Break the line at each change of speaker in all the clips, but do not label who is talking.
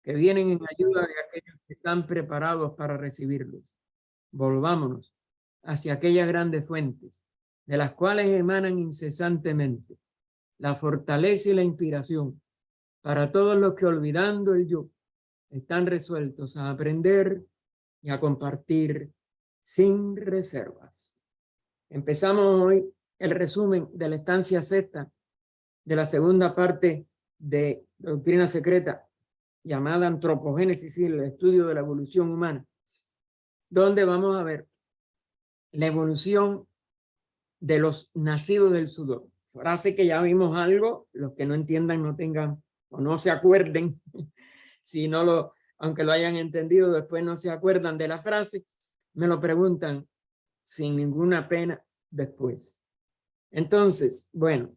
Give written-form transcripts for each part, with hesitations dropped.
que vienen en ayuda de aquellos que están preparados para recibirlos. Volvámonos hacia aquellas grandes fuentes, de las cuales emanan incesantemente la fortaleza y la inspiración para todos los que, olvidando el yo, están resueltos a aprender y a compartir sin reservas. Empezamos hoy el resumen de la estancia sexta de la segunda parte de Doctrina Secreta, llamada Antropogénesis, y el estudio de la evolución humana, donde vamos a ver la evolución de los nacidos del sudor. Frase que ya vimos algo, los que no entiendan no tengan o no se acuerden, si no lo, aunque lo hayan entendido, después no se acuerdan de la frase, me lo preguntan sin ninguna pena después. Entonces, bueno,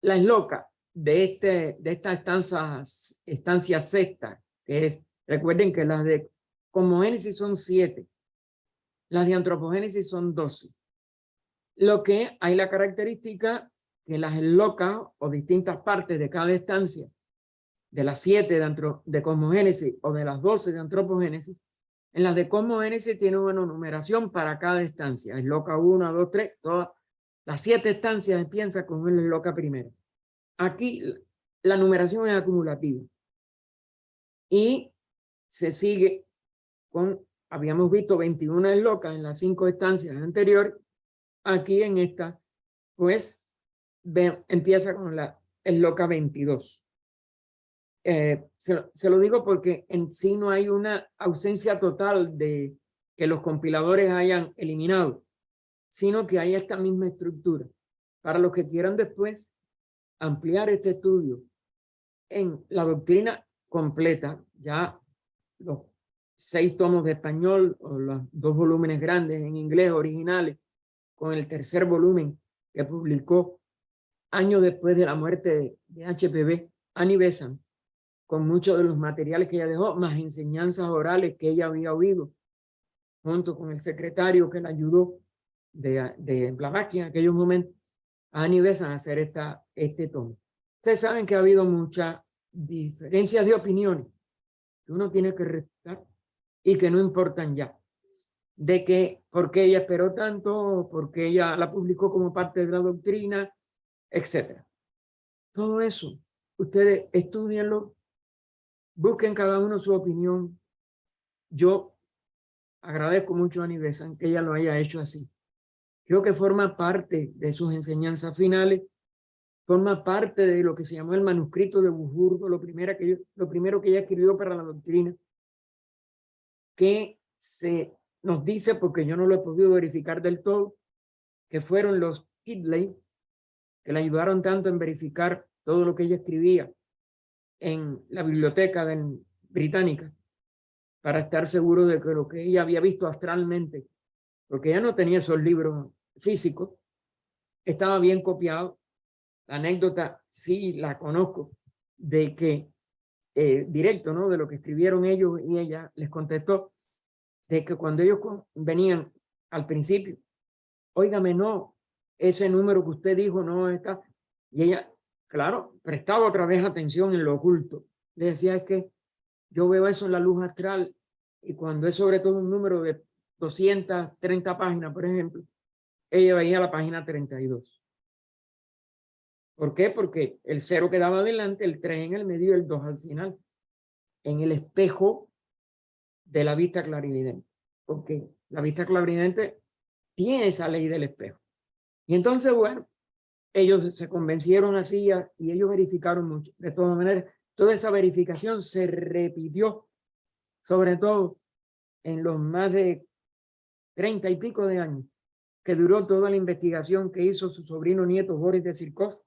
la esloca de esta estancia sexta, que es, recuerden que las de cosmogénesis son 7, las de antropogénesis son 12. Lo que hay la característica que las locas o distintas partes de cada estancia, de las 7 de cosmogénesis o de las 12 de antropogénesis, en las de cosmogénesis tienen una numeración para cada estancia. Es loca 1, 2, 3, todas las 7 estancias empiezan con una loca primera. Aquí la numeración es acumulativa y se sigue con, habíamos visto 21 locas en las 5 estancias anteriores. Aquí en esta, pues, empieza con la loca 22. Se lo digo porque en sí no hay una ausencia total de que los compiladores hayan eliminado, sino que hay esta misma estructura. Para los que quieran después ampliar este estudio en la doctrina completa, ya los 6 tomos de español o los 2 volúmenes grandes en inglés originales, con el tercer volumen que publicó años después de la muerte de HPV, Annie Besant, con muchos de los materiales que ella dejó, más enseñanzas orales que ella había oído, junto con el secretario que la ayudó de Blavatsky en aquellos momentos, a Annie Besant a hacer este tomo. Ustedes saben que ha habido muchas diferencias de opiniones que uno tiene que respetar y que no importan ya. De que por qué ella esperó tanto, por qué ella la publicó como parte de la doctrina, etc. Todo eso, ustedes estudienlo, busquen cada uno su opinión. Yo agradezco mucho a Annie Besant que ella lo haya hecho así. Creo que forma parte de sus enseñanzas finales, forma parte de lo que se llamó el manuscrito de Wurzburgo, lo primero que ella escribió para la doctrina, que se nos dice, porque yo no lo he podido verificar del todo, que fueron los Kidley que le ayudaron tanto en verificar todo lo que ella escribía en la biblioteca británica, para estar seguro de que lo que ella había visto astralmente, porque ella no tenía esos libros físicos, estaba bien copiado. La anécdota sí la conozco, de que directo, ¿no? De lo que escribieron ellos, y ella les contestó de que cuando ellos venían al principio, óigame, no, ese número que usted dijo no está. Y ella, claro, prestaba otra vez atención en lo oculto. Le decía, es que yo veo eso en la luz astral, y cuando es sobre todo un número de 230 páginas, por ejemplo, ella veía la página 32. ¿Por qué? Porque el 0 quedaba adelante, el 3 en el medio y el 2 al final, en el espejo de la vista clarividente. Porque la vista clarividente tiene esa ley del espejo. Y entonces, bueno, ellos se convencieron así y ellos verificaron mucho. De todas maneras, toda esa verificación se repitió, sobre todo en los más de 30 y pico de años que duró toda la investigación que hizo su sobrino nieto Boris de Sirkov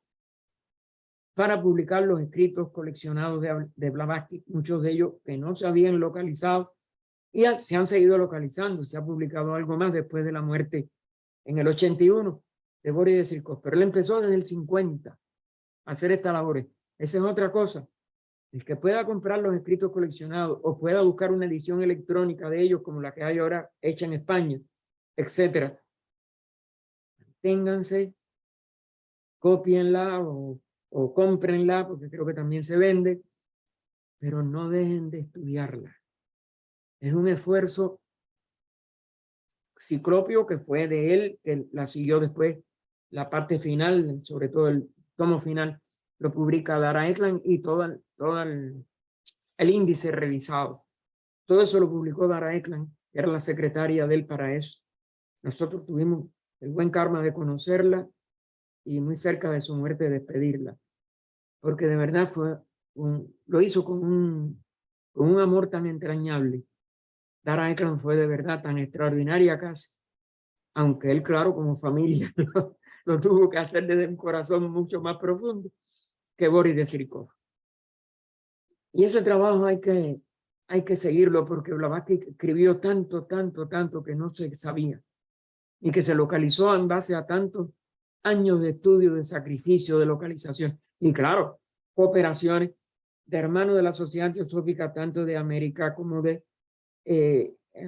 para publicar los escritos coleccionados de Blavatsky, muchos de ellos que no se habían localizado y se han seguido localizando. Se ha publicado algo más después de la muerte en el 81 de Boris de Sirkov, pero él empezó desde el 50 a hacer estas labores. Esa es otra cosa. El que pueda comprar los escritos coleccionados o pueda buscar una edición electrónica de ellos como la que hay ahora hecha en España, etcétera, ténganse, cópienla o cómprenla, porque creo que también se vende, pero no dejen de estudiarla. Es un esfuerzo ciclopio que fue de él, que la siguió después la parte final, sobre todo el tomo final, lo publica Dara Ekland y todo el índice revisado. Todo eso lo publicó Dara Ekland, que era la secretaria de él para eso. Nosotros tuvimos el buen karma de conocerla y muy cerca de su muerte despedirla, porque de verdad lo hizo con un amor tan entrañable. Dara Ekland fue de verdad tan extraordinaria casi, aunque él, claro, como familia lo tuvo que hacer desde un corazón mucho más profundo que Boris de Sirkov. Y ese trabajo hay que seguirlo, porque Blavatsky escribió tanto que no se sabía y que se localizó en base a tantos años de estudio, de sacrificio, de localización y claro, cooperaciones de hermanos de la Sociedad Teosófica, tanto de América como de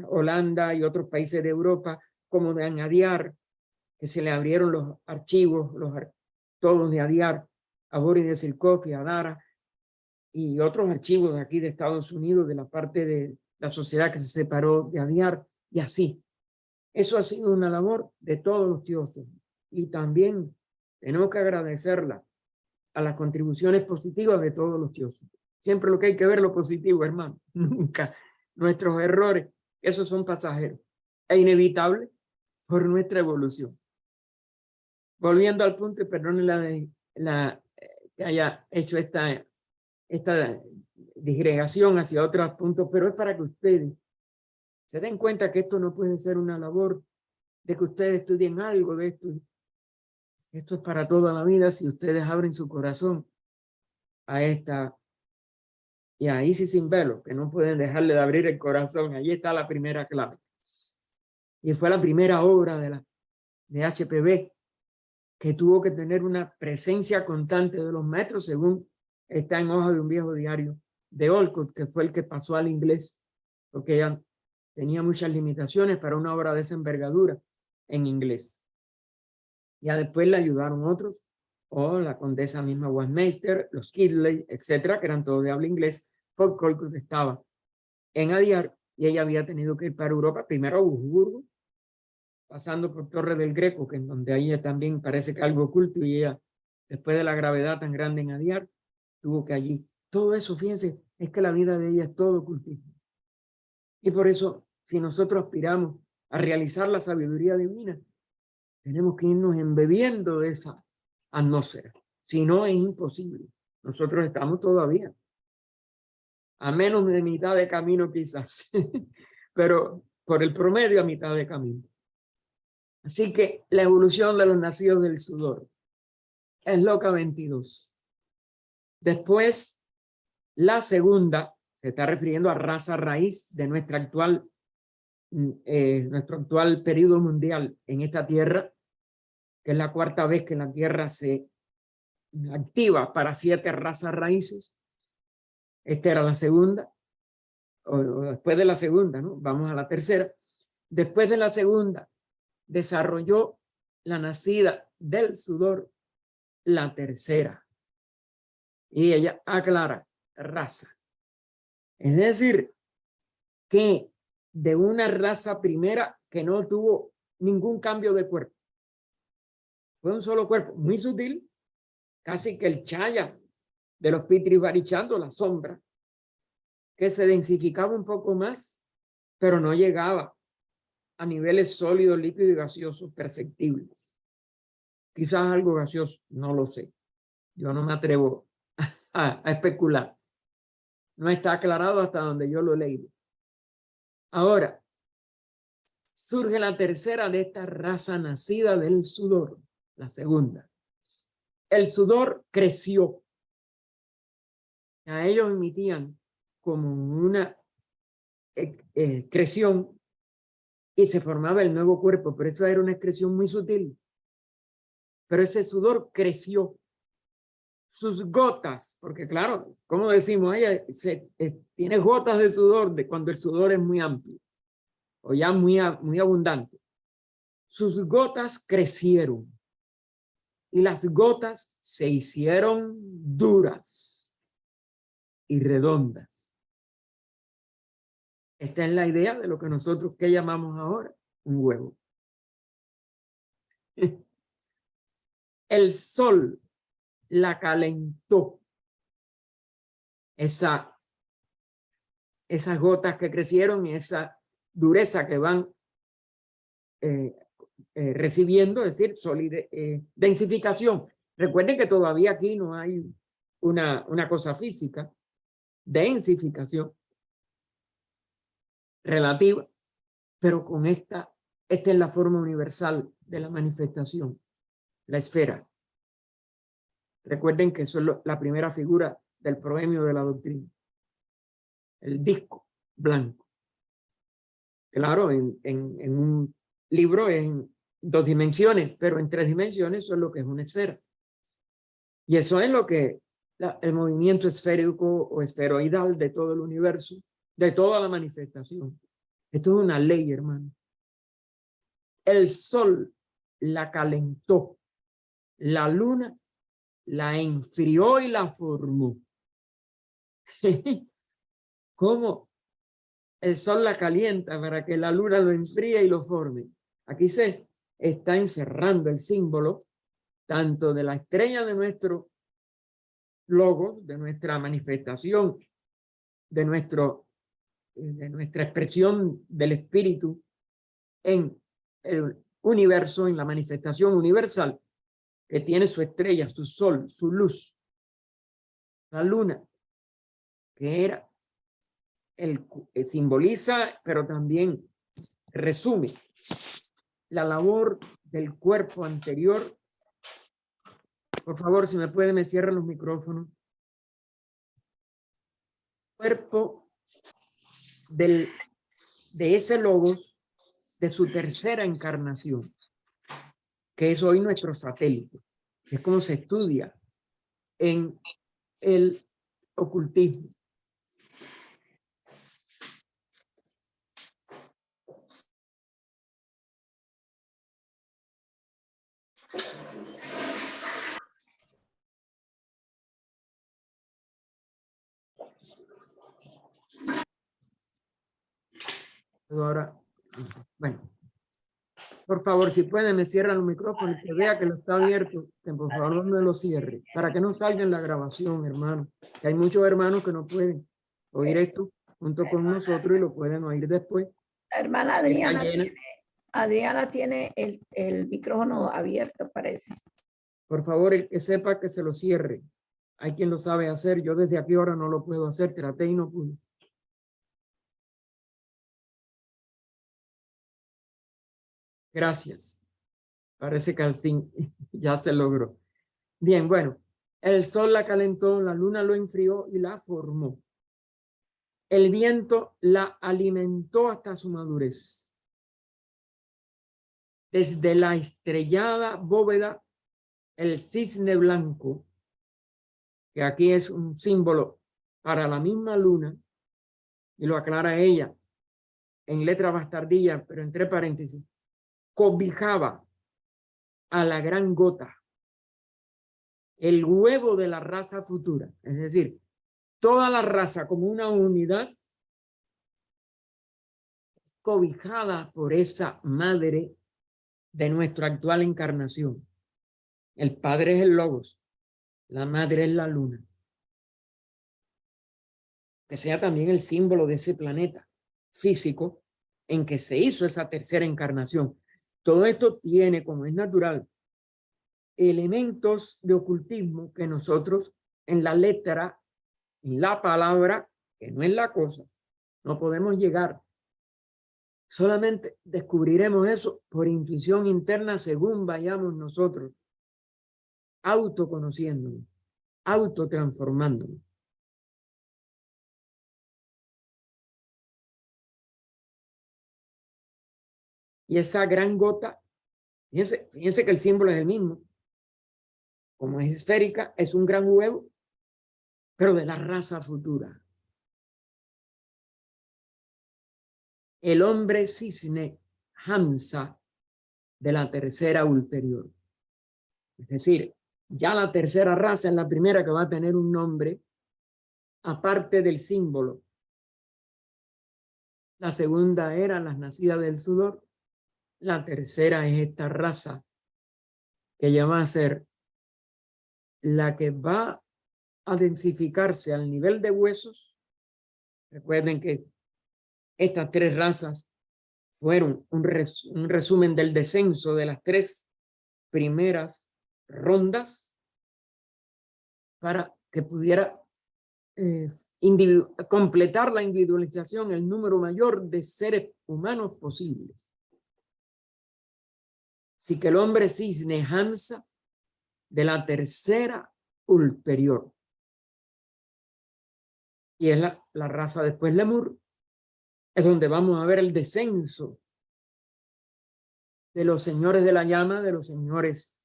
Holanda y otros países de Europa, como de Adyar, que se le abrieron los archivos, todos de Adyar, a Boris de Sirkov y a Dara, y otros archivos de aquí de Estados Unidos, de la parte de la sociedad que se separó de Adyar, y así. Eso ha sido una labor de todos los teósofos. Y también tenemos que agradecerla a las contribuciones positivas de todos los teósofos. Siempre lo que hay que ver lo positivo, hermano. Nunca nuestros errores, esos son pasajeros e inevitables por nuestra evolución. Volviendo al punto, y perdone que haya hecho esta digregación hacia otros puntos, pero es para que ustedes se den cuenta que esto no puede ser una labor de que ustedes estudien algo de esto. Esto es para toda la vida si ustedes abren su corazón a esta. Y ahí sí sin velo, que no pueden dejarle de abrir el corazón. Allí está la primera clave. Y fue la primera obra de HPB, que tuvo que tener una presencia constante de los maestros, según está en hoja de un viejo diario de Olcott, que fue el que pasó al inglés, porque ya tenía muchas limitaciones para una obra de esa envergadura en inglés. Ya después le ayudaron otros, o la condesa misma Westminster, los Kidley, etcétera, que eran todos de habla inglés, porque Olcott estaba en Adyar y ella había tenido que ir para Europa, primero a Wurzburgo, pasando por Torre del Greco, que en donde a ella también parece que algo oculto, y ella, después de la gravedad tan grande en Adyar, tuvo que allí. Todo eso, fíjense, es que la vida de ella es todo ocultismo. Y por eso, si nosotros aspiramos a realizar la sabiduría divina, tenemos que irnos embebiendo de esa atmósfera. Si no, es imposible. Nosotros estamos todavía a menos de mitad de camino quizás, pero por el promedio a mitad de camino. Así que la evolución de los nacidos del sudor es Loka 22. Después, la segunda se está refiriendo a raza raíz de nuestro actual periodo mundial en esta tierra, que es la cuarta vez que la tierra se activa para 7 razas raíces. Esta era la segunda, o después de la segunda, ¿no? Vamos a la tercera. Después de la segunda, desarrolló la nacida del sudor, la tercera. Y ella aclara, raza. Es decir, que de una raza primera que no tuvo ningún cambio de cuerpo. Fue un solo cuerpo, muy sutil, casi que el chaya de los Pitris Varichando, la sombra, que se densificaba un poco más, pero no llegaba a niveles sólidos, líquidos y gaseosos perceptibles. Quizás algo gaseoso, no lo sé. Yo no me atrevo a especular. No está aclarado hasta donde yo lo he leído. Ahora, surge la tercera de esta raza nacida del sudor, la segunda. El sudor creció. A ellos emitían como una excreción y se formaba el nuevo cuerpo, pero esto era una excreción muy sutil. Pero ese sudor creció. Sus gotas, porque claro, como decimos, ella tiene gotas de sudor de cuando el sudor es muy amplio o ya muy abundante. Sus gotas crecieron y las gotas se hicieron duras y redondas. Esta es la idea de lo que nosotros ¿qué llamamos ahora? Un huevo. El sol la calentó. Esas gotas que crecieron y esa dureza que van recibiendo, es decir, densificación. Recuerden que todavía aquí no hay una cosa física, densificación relativa, pero con esta es la forma universal de la manifestación, la esfera. Recuerden que eso es la primera figura del proemio de la doctrina, el disco blanco. Claro, en un libro en 2 dimensiones, pero en 3 dimensiones eso es lo que es una esfera. Y eso es lo que el movimiento esférico o esferoidal de todo el universo, de toda la manifestación. Esto es una ley, hermano. El sol la calentó, la luna la enfrió y la formó. ¿Cómo? El sol la calienta para que la luna lo enfríe y lo forme. Aquí se está encerrando el símbolo tanto de la estrella de nuestro logos, de nuestra manifestación, de nuestra expresión del espíritu en el universo, en la manifestación universal, que tiene su estrella, su sol, su luz, la luna, que era simboliza, pero también resume la labor del cuerpo anterior. Por favor, si me pueden, me cierran los micrófonos. Cuerpo de ese logos, de su tercera encarnación, que es hoy nuestro satélite. Es como se estudia en el ocultismo. Ahora, bueno, por favor, si pueden, me cierran los micrófonos y que vea que lo está abierto, que por favor no me lo cierre, para que no salga en la grabación, hermano. Que hay muchos hermanos que no pueden oír esto junto con nosotros y lo pueden oír después.
La hermana Adriana tiene el micrófono abierto, parece.
Por favor, el que sepa que se lo cierre. Hay quien lo sabe hacer. Yo desde aquí ahora no lo puedo hacer. Traté y no pude. Gracias. Parece que al fin ya se logró. Bien, bueno. El sol la calentó, la luna lo enfrió y la formó. El viento la alimentó hasta su madurez. Desde la estrellada bóveda, el cisne blanco, que aquí es un símbolo para la misma luna, y lo aclara ella en letra bastardilla, pero entre paréntesis, cobijaba a la gran gota, el huevo de la raza futura, es decir, toda la raza como una unidad cobijada por esa madre de nuestra actual encarnación. El padre es el logos, la madre es la luna. Que sea también el símbolo de ese planeta físico en que se hizo esa tercera encarnación. Todo esto tiene, como es natural, elementos de ocultismo que nosotros en la letra, en la palabra, que no es la cosa, no podemos llegar. Solamente descubriremos eso por intuición interna según vayamos nosotros autoconociéndonos, autotransformándonos. Y esa gran gota, fíjense que el símbolo es el mismo. Como es esférica, es un gran huevo, pero de la raza futura. El hombre cisne Hamsa de la tercera ulterior. Es decir, ya la tercera raza es la primera que va a tener un nombre aparte del símbolo La segunda era las nacidas del sudor. La tercera es esta raza que ya va a ser la que va a densificarse al nivel de huesos. Recuerden que estas tres razas fueron un resumen del descenso de las tres primeras rondas para que pudiera completar la individualización, el número mayor de seres humanos posibles. Así que el hombre cisne Hansa de la tercera ulterior. Y es la raza después Lemur, es donde vamos a ver el descenso de los señores de la llama, de los señores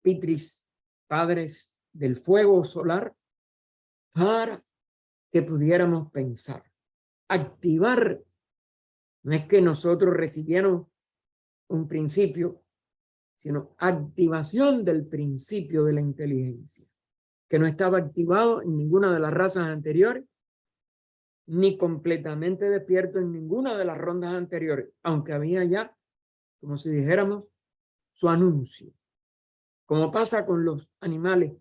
Pitris, padres del fuego solar, para que pudiéramos pensar, activar. No es que nosotros recibiéramos un principio, sino activación del principio de la inteligencia, que no estaba activado en ninguna de las razas anteriores, ni completamente despierto en ninguna de las rondas anteriores, aunque había ya, como si dijéramos, su anuncio. Como pasa con los animales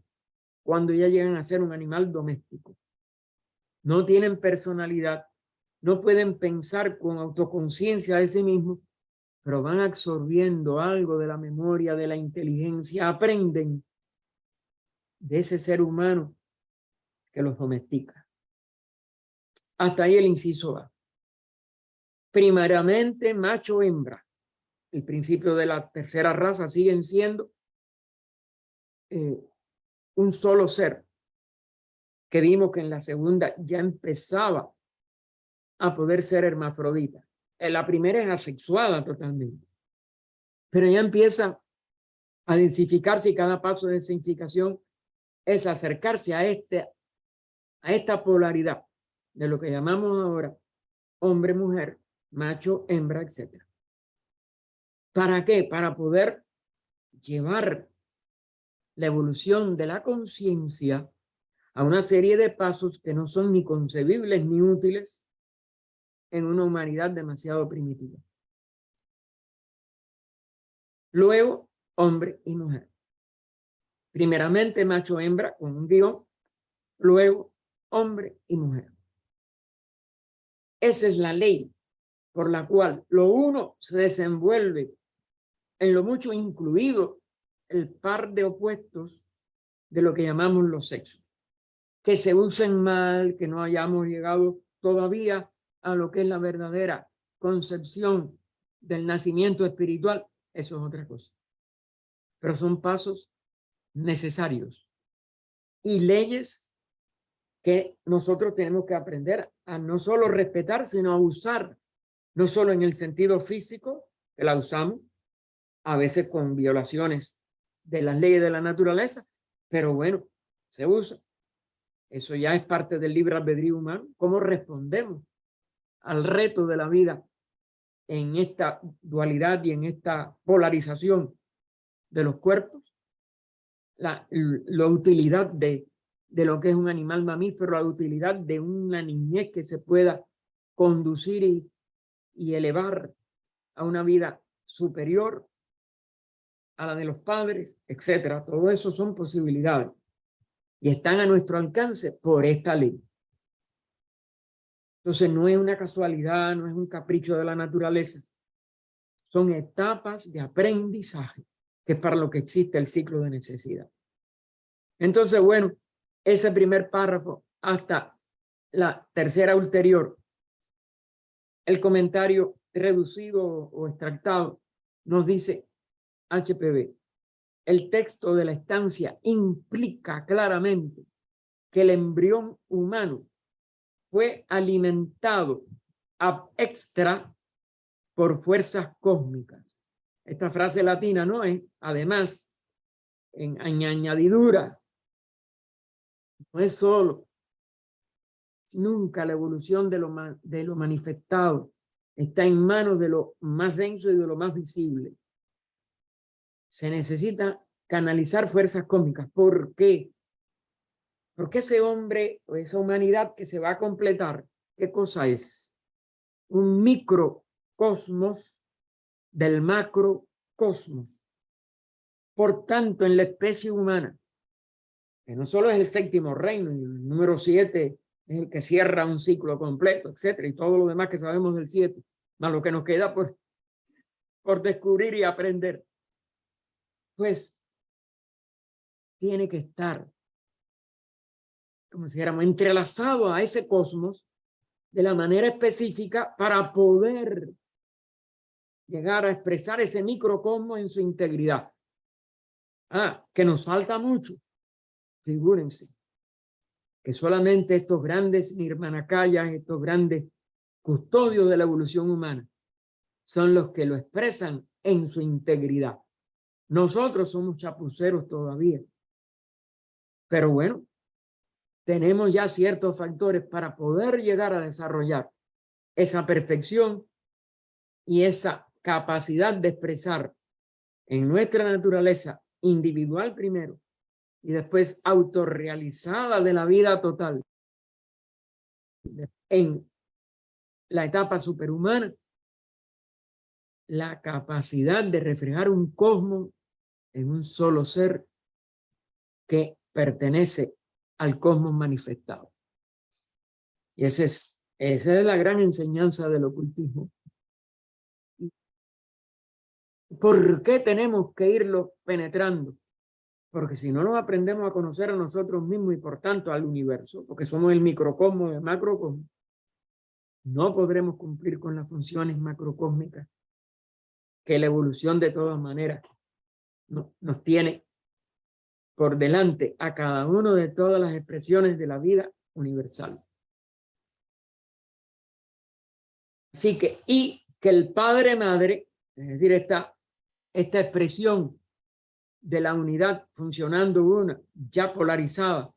cuando ya llegan a ser un animal doméstico. No tienen personalidad, no pueden pensar con autoconciencia de sí mismos, pero van absorbiendo algo de la memoria, de la inteligencia, aprenden de ese ser humano que los domestica. Hasta ahí el inciso A. Primariamente macho-hembra. El principio de la tercera raza siguen siendo un solo ser, que vimos que en la segunda ya empezaba a poder ser hermafrodita. En la primera es asexuada totalmente, pero ya empieza a densificarse y cada paso de densificación es acercarse a esta polaridad de lo que llamamos ahora hombre-mujer, macho-hembra, etc. ¿Para qué? Para poder llevar la evolución de la conciencia a una serie de pasos que no son ni concebibles ni útiles en una humanidad demasiado primitiva. Luego, hombre y mujer. Primeramente, macho-hembra con un guión, luego, hombre y mujer. Esa es la ley por la cual lo uno se desenvuelve en lo mucho incluido el par de opuestos de lo que llamamos los sexos. Que se usen mal, que no hayamos llegado todavía a lo que es la verdadera concepción del nacimiento espiritual, eso es otra cosa. Pero son pasos necesarios y leyes que nosotros tenemos que aprender a no solo respetar, sino a usar, no solo en el sentido físico, que la usamos, a veces con violaciones de las leyes de la naturaleza, pero bueno, se usa. Eso ya es parte del libre albedrío humano. ¿Cómo respondemos al reto de la vida en esta dualidad y en esta polarización de los cuerpos? La utilidad de lo que es un animal mamífero, la utilidad de una niñez que se pueda conducir y elevar a una vida superior a la de los padres, etcétera. Todo eso son posibilidades y están a nuestro alcance por esta ley. Entonces no es una casualidad, no es un capricho de la naturaleza. Son etapas de aprendizaje, que es para lo que existe el ciclo de necesidad. Entonces, bueno, ese primer párrafo hasta la tercera ulterior, el comentario reducido o extractado nos dice HPB. El texto de la estancia implica claramente que el embrión humano fue alimentado ab extra por fuerzas cósmicas. Esta frase latina no es, además, en añadidura, no es solo, nunca la evolución de lo manifestado está en manos de lo más denso y de lo más visible. Se necesita canalizar fuerzas cósmicas. ¿Por qué? Porque ese hombre o esa humanidad que se va a completar, ¿qué cosa es? un microcosmos del macrocosmos. Por tanto, en la especie humana, que no solo es el séptimo reino, y el número 7 es el que cierra un ciclo completo, etcétera, y todo lo demás que sabemos del 7, más lo que nos queda por descubrir y aprender, pues tiene que estar, como si dijéramos, entrelazado a ese cosmos de la manera específica para poder llegar a expresar ese microcosmos en su integridad. Que nos falta mucho. Figúrense que solamente estos grandes nirmanakayas, estos grandes custodios de la evolución humana, son los que lo expresan en su integridad. Nosotros somos chapuceros todavía. Pero bueno, tenemos ya ciertos factores para poder llegar a desarrollar esa perfección y esa capacidad de expresar en nuestra naturaleza individual primero y después autorrealizada de la vida total en la etapa superhumana, la capacidad de reflejar un cosmos en un solo ser que pertenece al cosmos manifestado. Y esa es la gran enseñanza del ocultismo. ¿Por qué tenemos que irlo penetrando? Porque si no nos aprendemos a conocer a nosotros mismos y por tanto al universo, porque somos el microcosmos y el macrocosmos, no podremos cumplir con las funciones macrocósmicas que la evolución de todas maneras nos tiene por delante a cada uno de todas las expresiones de la vida universal. Así que, y que el padre-madre, es decir, esta expresión de la unidad funcionando una, ya polarizada,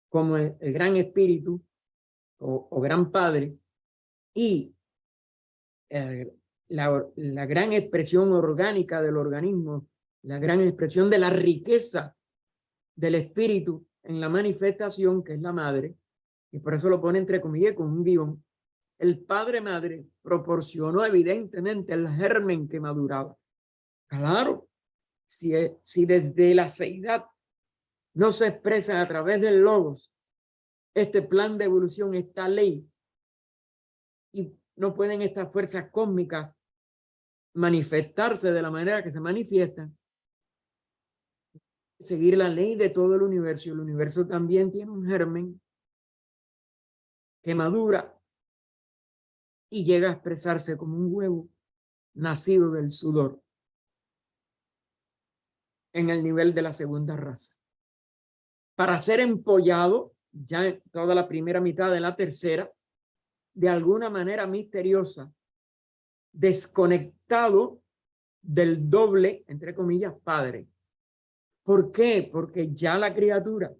como el gran espíritu o gran padre, y la gran expresión orgánica del organismo, la gran expresión de la riqueza del espíritu en la manifestación, que es la madre, y por eso lo pone entre comillas con un guión. El padre-madre proporcionó evidentemente el germen que maduraba. Claro, si desde la seidad no se expresa a través del logos este plan de evolución, esta ley, y no pueden estas fuerzas cósmicas manifestarse de la manera que se manifiestan, seguir la ley de todo el universo. El universo también tiene un germen que madura y llega a expresarse como un huevo nacido del sudor en el nivel de la segunda raza. Para ser empollado, ya en toda la primera mitad de la tercera, de alguna manera misteriosa, desconectado del doble, entre comillas, padre. ¿Por qué? Porque ya la criatura,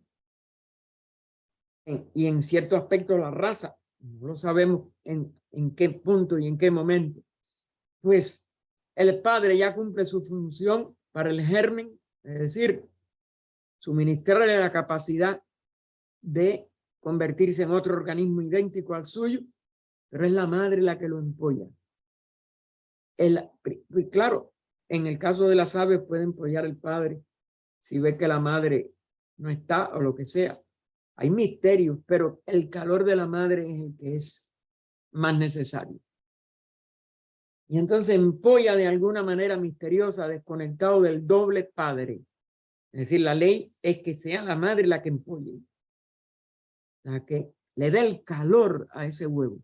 y en cierto aspecto la raza, no lo sabemos en qué punto y en qué momento, pues el padre ya cumple su función para el germen, es decir, suministrarle la capacidad de convertirse en otro organismo idéntico al suyo, pero es la madre la que lo empolla. Claro, en el caso de las aves puede empollar el padre si ve que la madre no está o lo que sea. Hay misterios, pero el calor de la madre es el que es más necesario. Y entonces empolla de alguna manera misteriosa, desconectado del doble padre. Es decir, la ley es que sea la madre la que empolle, la que le dé el calor a ese huevo.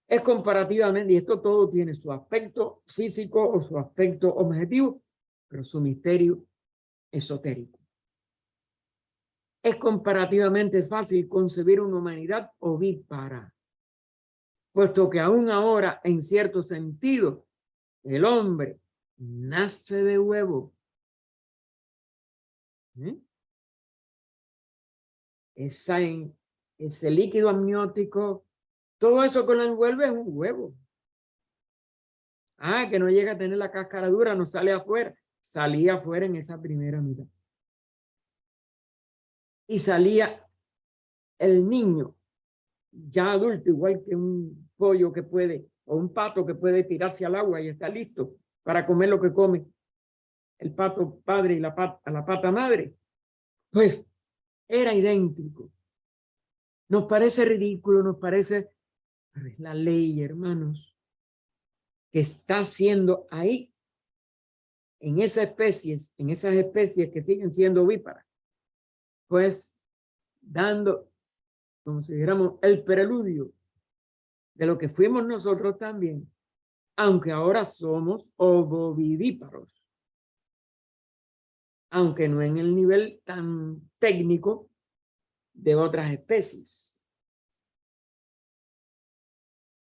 Es comparativamente, y esto todo tiene su aspecto físico o su aspecto objetivo, pero su misterio esotérico. Es comparativamente fácil concebir una humanidad ovípara, puesto que aún ahora, en cierto sentido, el hombre nace de huevo. Ese líquido amniótico, todo eso que lo envuelve es un huevo. Que no llega a tener la cáscara dura, no sale afuera. Salía afuera en esa primera mitad. Y salía el niño ya adulto, igual que un pollo que puede, o un pato que puede tirarse al agua y está listo para comer lo que come el pato padre y la pata madre, pues era idéntico. Nos parece ridículo, nos parece, pero es la ley, hermanos, que está haciendo ahí, en esas especies que siguen siendo ovíparas, pues dando, como si dijéramos, el preludio de lo que fuimos nosotros también, aunque ahora somos ovovivíparos, aunque no en el nivel tan técnico de otras especies.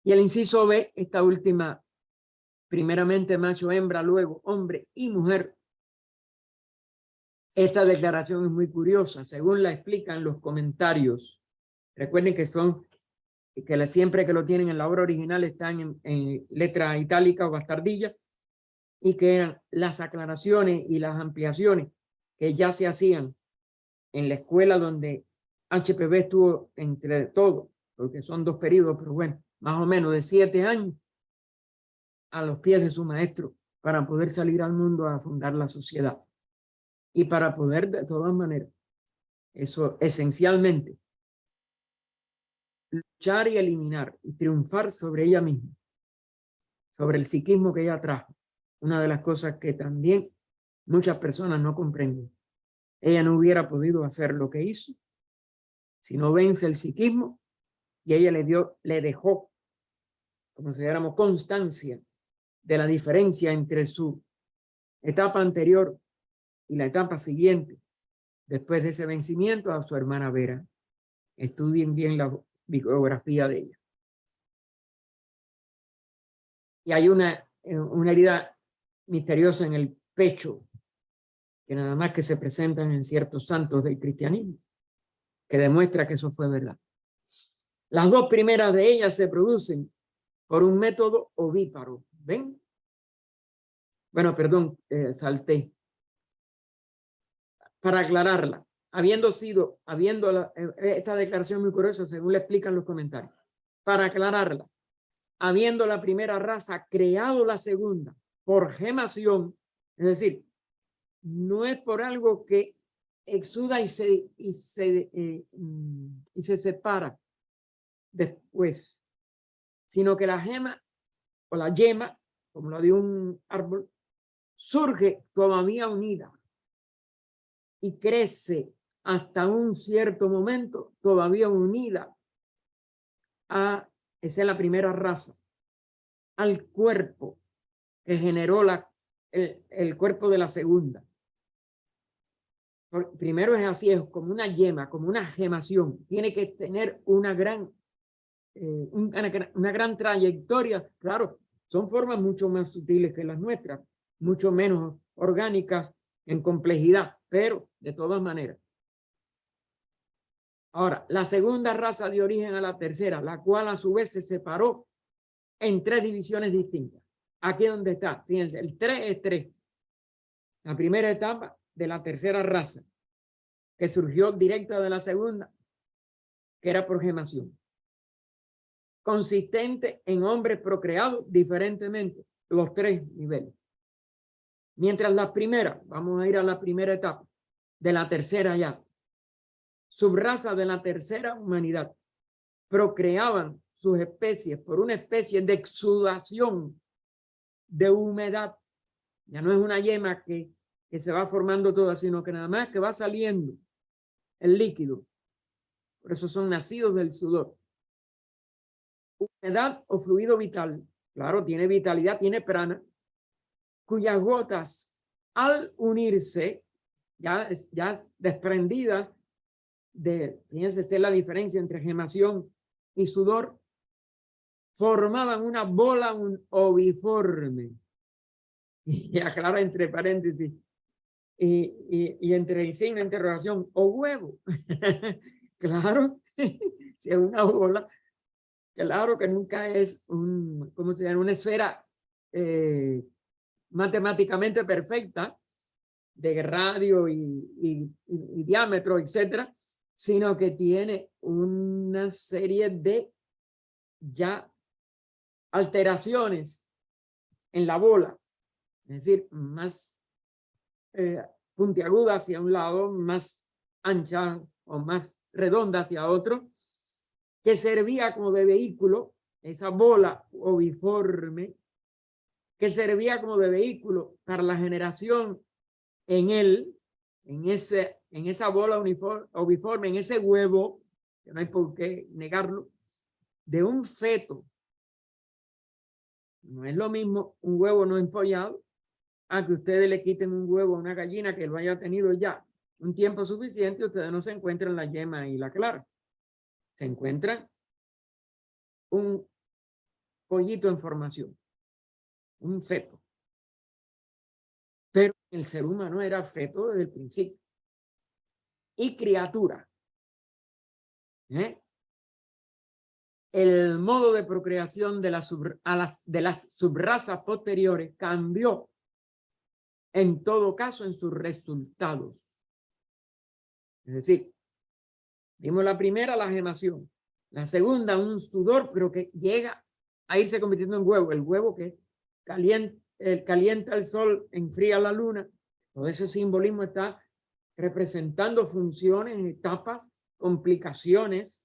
Y el inciso B, esta última, primeramente macho, hembra, luego hombre y mujer. Esta declaración es muy curiosa, según la explican los comentarios. Recuerden que son, que siempre que lo tienen en la obra original están en letra itálica o bastardilla, y que eran las aclaraciones y las ampliaciones que ya se hacían en la escuela donde HPB estuvo entre todo, porque son 2 periodos, pero bueno, más o menos de 7 años a los pies de su maestro para poder salir al mundo a fundar la sociedad. Y para poder, de todas maneras, eso esencialmente, luchar y eliminar y triunfar sobre ella misma, sobre el psiquismo que ella trajo. Una de las cosas que también muchas personas no comprenden. Ella no hubiera podido hacer lo que hizo si no vence el psiquismo, y ella le dejó, como si dijéramos, constancia de la diferencia entre su etapa anterior y la etapa siguiente, después de ese vencimiento, a su hermana Vera. Estudien bien la biografía de ella. Y hay una herida misteriosa en el pecho, que nada más que se presentan en ciertos santos del cristianismo, que demuestra que eso fue verdad. Las 2 primeras de ellas se producen por un método ovíparo. ¿Ven? Bueno, perdón, salté. Para aclararla, esta declaración muy curiosa, según le explican los comentarios. Para aclararla, habiendo la primera raza creado la segunda por gemación, es decir, no es por algo que exuda y se separa después, sino que la gema o la yema, como la de un árbol, surge todavía unida y crece hasta un cierto momento todavía unida esa es la primera raza, al cuerpo que generó el cuerpo de la segunda. Primero es así, es como una yema, como una gemación. Tiene que tener una gran trayectoria. Claro, son formas mucho más sutiles que las nuestras, mucho menos orgánicas en complejidad, pero de todas maneras. Ahora, la segunda raza dio origen a la tercera, la cual a su vez se separó en 3 divisiones distintas. Aquí donde está, fíjense, el 3 es 3. La primera etapa de la tercera raza, que surgió directa de la segunda, que era por gemación. Consistente en hombres procreados diferentemente, los 3 niveles. Mientras la primera, vamos a ir a la primera etapa, de la tercera ya, subraza de la tercera humanidad, procreaban sus especies por una especie de exudación de humedad. Ya no es una yema que se va formando toda, sino que nada más que va saliendo el líquido. Por eso son nacidos del sudor. Humedad o fluido vital. Claro, tiene vitalidad, tiene prana, cuyas gotas al unirse, ya desprendidas fíjense, esta es la diferencia entre gemación y sudor, formaban una bola oviforme. Y aclara entre paréntesis, y entre signo de interrogación, o huevo. Claro, si es una bola, claro que nunca es ¿cómo se llama? Una esfera matemáticamente perfecta de radio y diámetro, etcétera, sino que tiene una serie de ya alteraciones en la bola, es decir, más puntiaguda hacia un lado, más ancha o más redonda hacia otro, que servía como de vehículo, esa bola oviforme, que servía como de vehículo para la generación en él, en esa bola oviforme, en ese huevo, que no hay por qué negarlo, de un feto. No es lo mismo un huevo no empollado a que ustedes le quiten un huevo a una gallina que lo haya tenido ya un tiempo suficiente y ustedes no se encuentran la yema y la clara. Se encuentran un pollito en formación, un feto. Pero el ser humano era feto desde el principio. Y criatura. El modo de procreación de las subrazas posteriores cambió en todo caso en sus resultados. Es decir, vimos la primera, la gemación, la segunda, un sudor, pero que llega a irse convirtiendo en huevo, el huevo que calienta el sol, enfría la luna. Todo ese simbolismo está representando funciones, etapas, complicaciones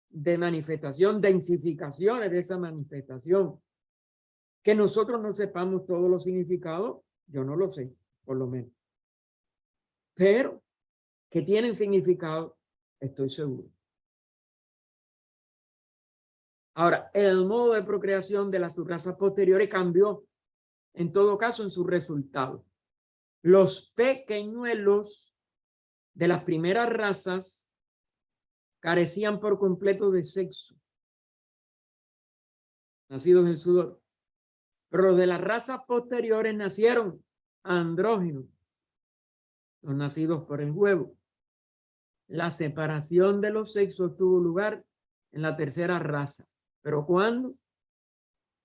de manifestación, densificaciones de esa manifestación. Que nosotros no sepamos todos los significados, yo no lo sé, por lo menos. Pero que tienen significado, estoy seguro. Ahora, el modo de procreación de las subrazas posteriores cambió, en todo caso, en su resultado. Los pequeñuelos de las primeras razas carecían por completo de sexo, nacidos del sudor. Pero los de las razas posteriores nacieron andrógenos, los nacidos por el huevo. La separación de los sexos tuvo lugar en la tercera raza. ¿Pero cuándo?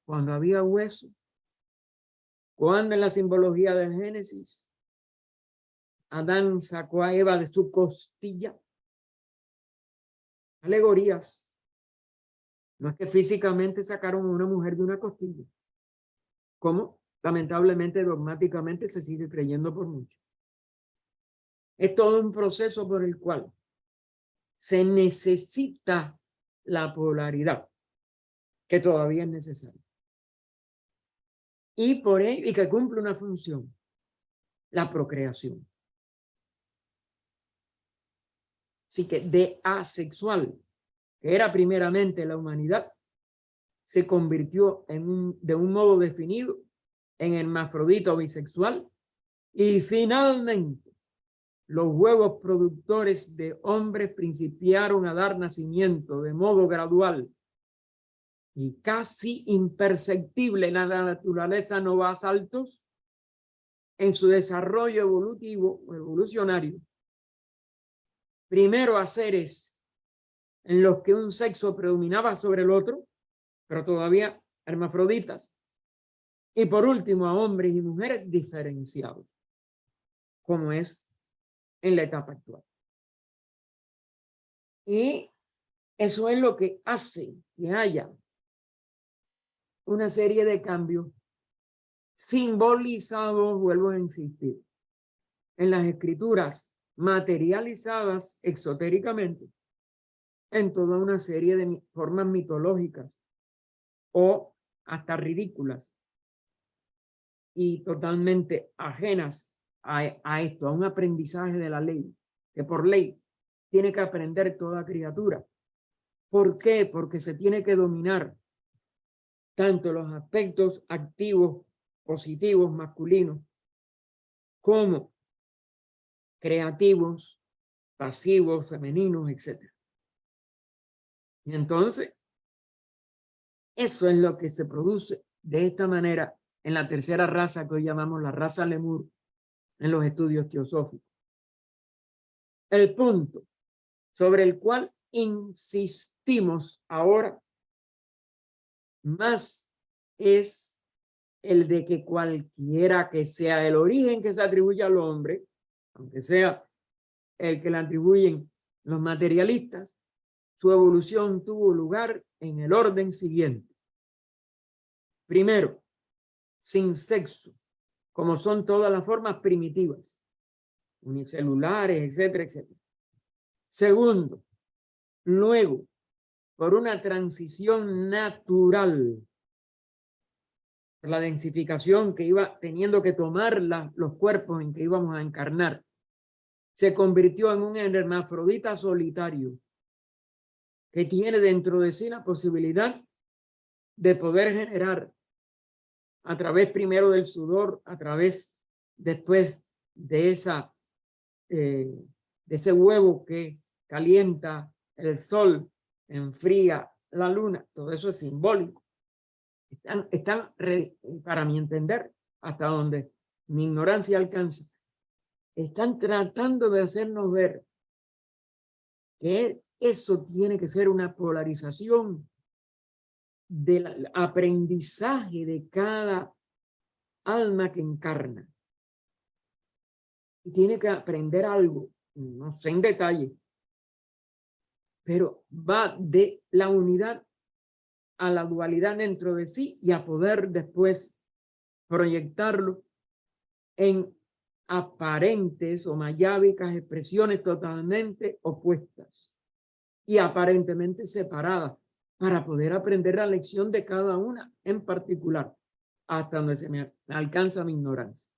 Cuando había hueso. Cuando en la simbología del Génesis Adán sacó a Eva de su costilla. Alegorías. No es que físicamente sacaron a una mujer de una costilla. Como lamentablemente, dogmáticamente se sigue creyendo por mucho. Es todo un proceso por el cual se necesita la polaridad, que todavía es necesaria. Y que cumple una función, la procreación. Así que de asexual, que era primeramente la humanidad, se convirtió de un modo definido en hermafrodita o bisexual, y finalmente los huevos productores de hombres principiaron a dar nacimiento de modo gradual y casi imperceptible en la naturaleza, no va a saltos en su desarrollo evolutivo o evolucionario. Primero a seres en los que un sexo predominaba sobre el otro, pero todavía hermafroditas. Y por último a hombres y mujeres diferenciados, como es en la etapa actual. Y eso es lo que hace que haya una serie de cambios simbolizados, vuelvo a insistir, en las escrituras materializadas exotéricamente, en toda una serie de formas mitológicas o hasta ridículas y totalmente ajenas a esto, a un aprendizaje de la ley, que por ley tiene que aprender toda criatura. ¿Por qué? Porque se tiene que dominar tanto los aspectos activos, positivos, masculinos, como creativos, pasivos, femeninos, etc. Y entonces, eso es lo que se produce de esta manera en la tercera raza que hoy llamamos la raza Lemur en los estudios teosóficos. El punto sobre el cual insistimos ahora más es el de que cualquiera que sea el origen que se atribuye al hombre, aunque sea el que le atribuyen los materialistas, su evolución tuvo lugar en el orden siguiente. Primero, sin sexo, como son todas las formas primitivas, unicelulares, etcétera, etcétera. Segundo, luego, por una transición natural, la densificación que iba teniendo que tomar los cuerpos en que íbamos a encarnar, se convirtió en un hermafrodita solitario que tiene dentro de sí la posibilidad de poder generar a través primero del sudor, a través después de ese huevo que calienta el sol, enfría la luna, todo eso es simbólico. Para mi entender, hasta donde mi ignorancia alcanza, están tratando de hacernos ver que eso tiene que ser una polarización del aprendizaje de cada alma que encarna. Y tiene que aprender algo, no sé en detalle, pero va de la unidad a la dualidad dentro de sí y a poder después proyectarlo en aparentes o mayábicas expresiones totalmente opuestas y aparentemente separadas para poder aprender la lección de cada una en particular, hasta donde se me alcanza mi ignorancia.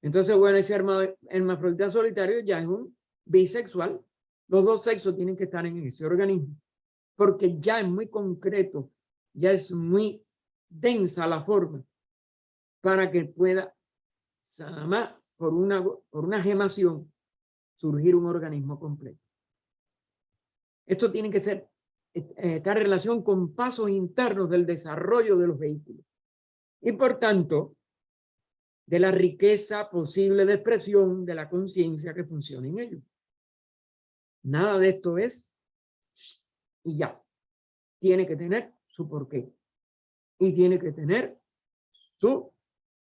Entonces, bueno, ese hermafrodita solitario ya es un bisexual. Los dos sexos tienen que estar en ese organismo, porque ya es muy concreto, ya es muy densa la forma para que pueda, además, por una gemación, surgir un organismo completo. Esto tiene que ser, está en relación con pasos internos del desarrollo de los vehículos. Y por tanto, de la riqueza posible de expresión de la conciencia que funciona en ellos. Nada de esto es y ya. Tiene que tener su porqué. Y tiene que tener su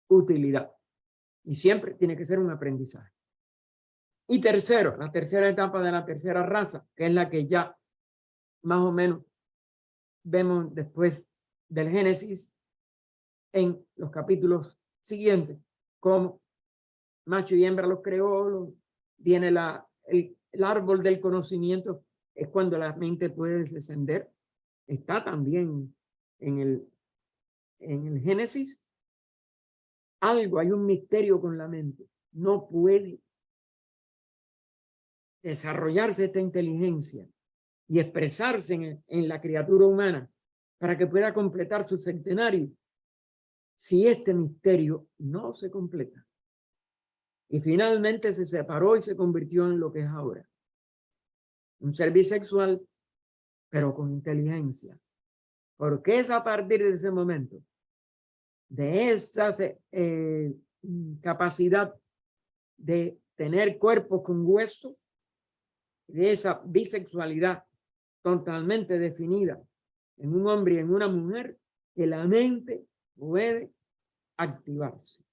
utilidad. Y siempre tiene que ser un aprendizaje. Y tercero, la tercera etapa de la tercera raza, que es la que ya más o menos vemos después del Génesis en los capítulos siguientes, como macho y hembra los creó, viene el árbol del conocimiento, es cuando la mente puede descender. Está también en el Génesis. Algo, hay un misterio con la mente. No puede desarrollarse esta inteligencia y expresarse en la criatura humana para que pueda completar su centenario si este misterio no se completa. Y finalmente se separó y se convirtió en lo que es ahora. Un ser bisexual, pero con inteligencia. Porque es a partir de ese momento, de esa capacidad de tener cuerpo con hueso, de esa bisexualidad totalmente definida en un hombre y en una mujer, que la mente puede activarse.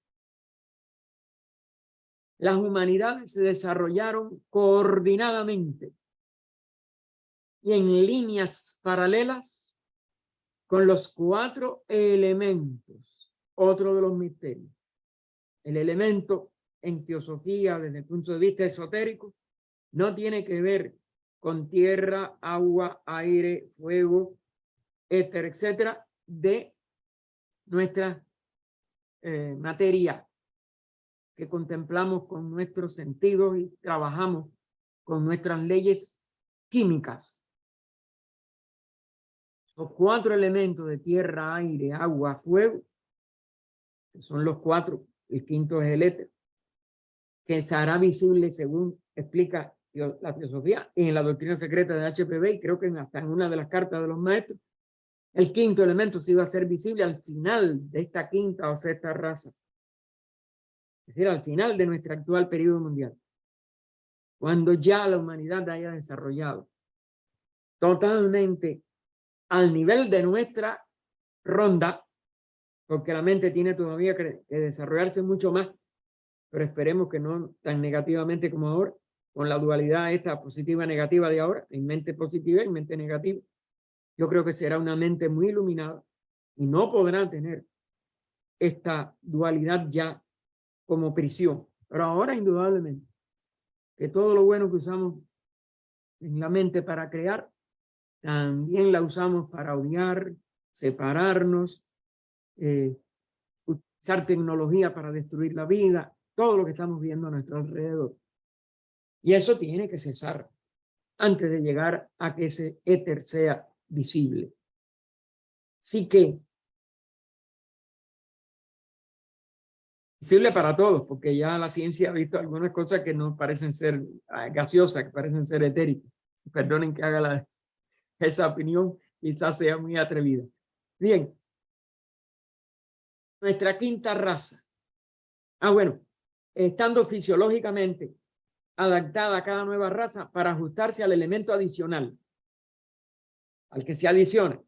Las humanidades se desarrollaron coordinadamente y en líneas paralelas con los 4 elementos, otro de los misterios. El elemento en teosofía, desde el punto de vista esotérico, no tiene que ver con tierra, agua, aire, fuego, éter, etcétera, de nuestra materia que contemplamos con nuestros sentidos y trabajamos con nuestras leyes químicas. Los 4 elementos de tierra, aire, agua, fuego, que son los 4, el quinto es el éter, que se hará visible según explica la teosofía en la doctrina secreta de HPB, y creo que hasta en una de las cartas de los maestros, el quinto elemento se iba a hacer visible al final de esta quinta o sexta raza. Es decir, al final de nuestro actual periodo mundial. Cuando ya la humanidad haya desarrollado totalmente al nivel de nuestra ronda, porque la mente tiene todavía que desarrollarse mucho más, pero esperemos que no tan negativamente como ahora, con la dualidad esta positiva-negativa de ahora, en mente positiva y mente negativa. Yo creo que será una mente muy iluminada y no podrá tener esta dualidad ya como prisión. Pero ahora indudablemente que todo lo bueno que usamos en la mente para crear, también la usamos para odiar, separarnos, utilizar tecnología para destruir la vida, todo lo que estamos viendo a nuestro alrededor. Y eso tiene que cesar antes de llegar a que ese éter sea visible. Así que, visible para todos, porque ya la ciencia ha visto algunas cosas que no parecen ser gaseosas, que parecen ser etéricas. Perdonen que haga esa opinión, quizás sea muy atrevida. Bien, nuestra quinta raza. Bueno, estando fisiológicamente adaptada a cada nueva raza para ajustarse al elemento adicional, al que se adiciona.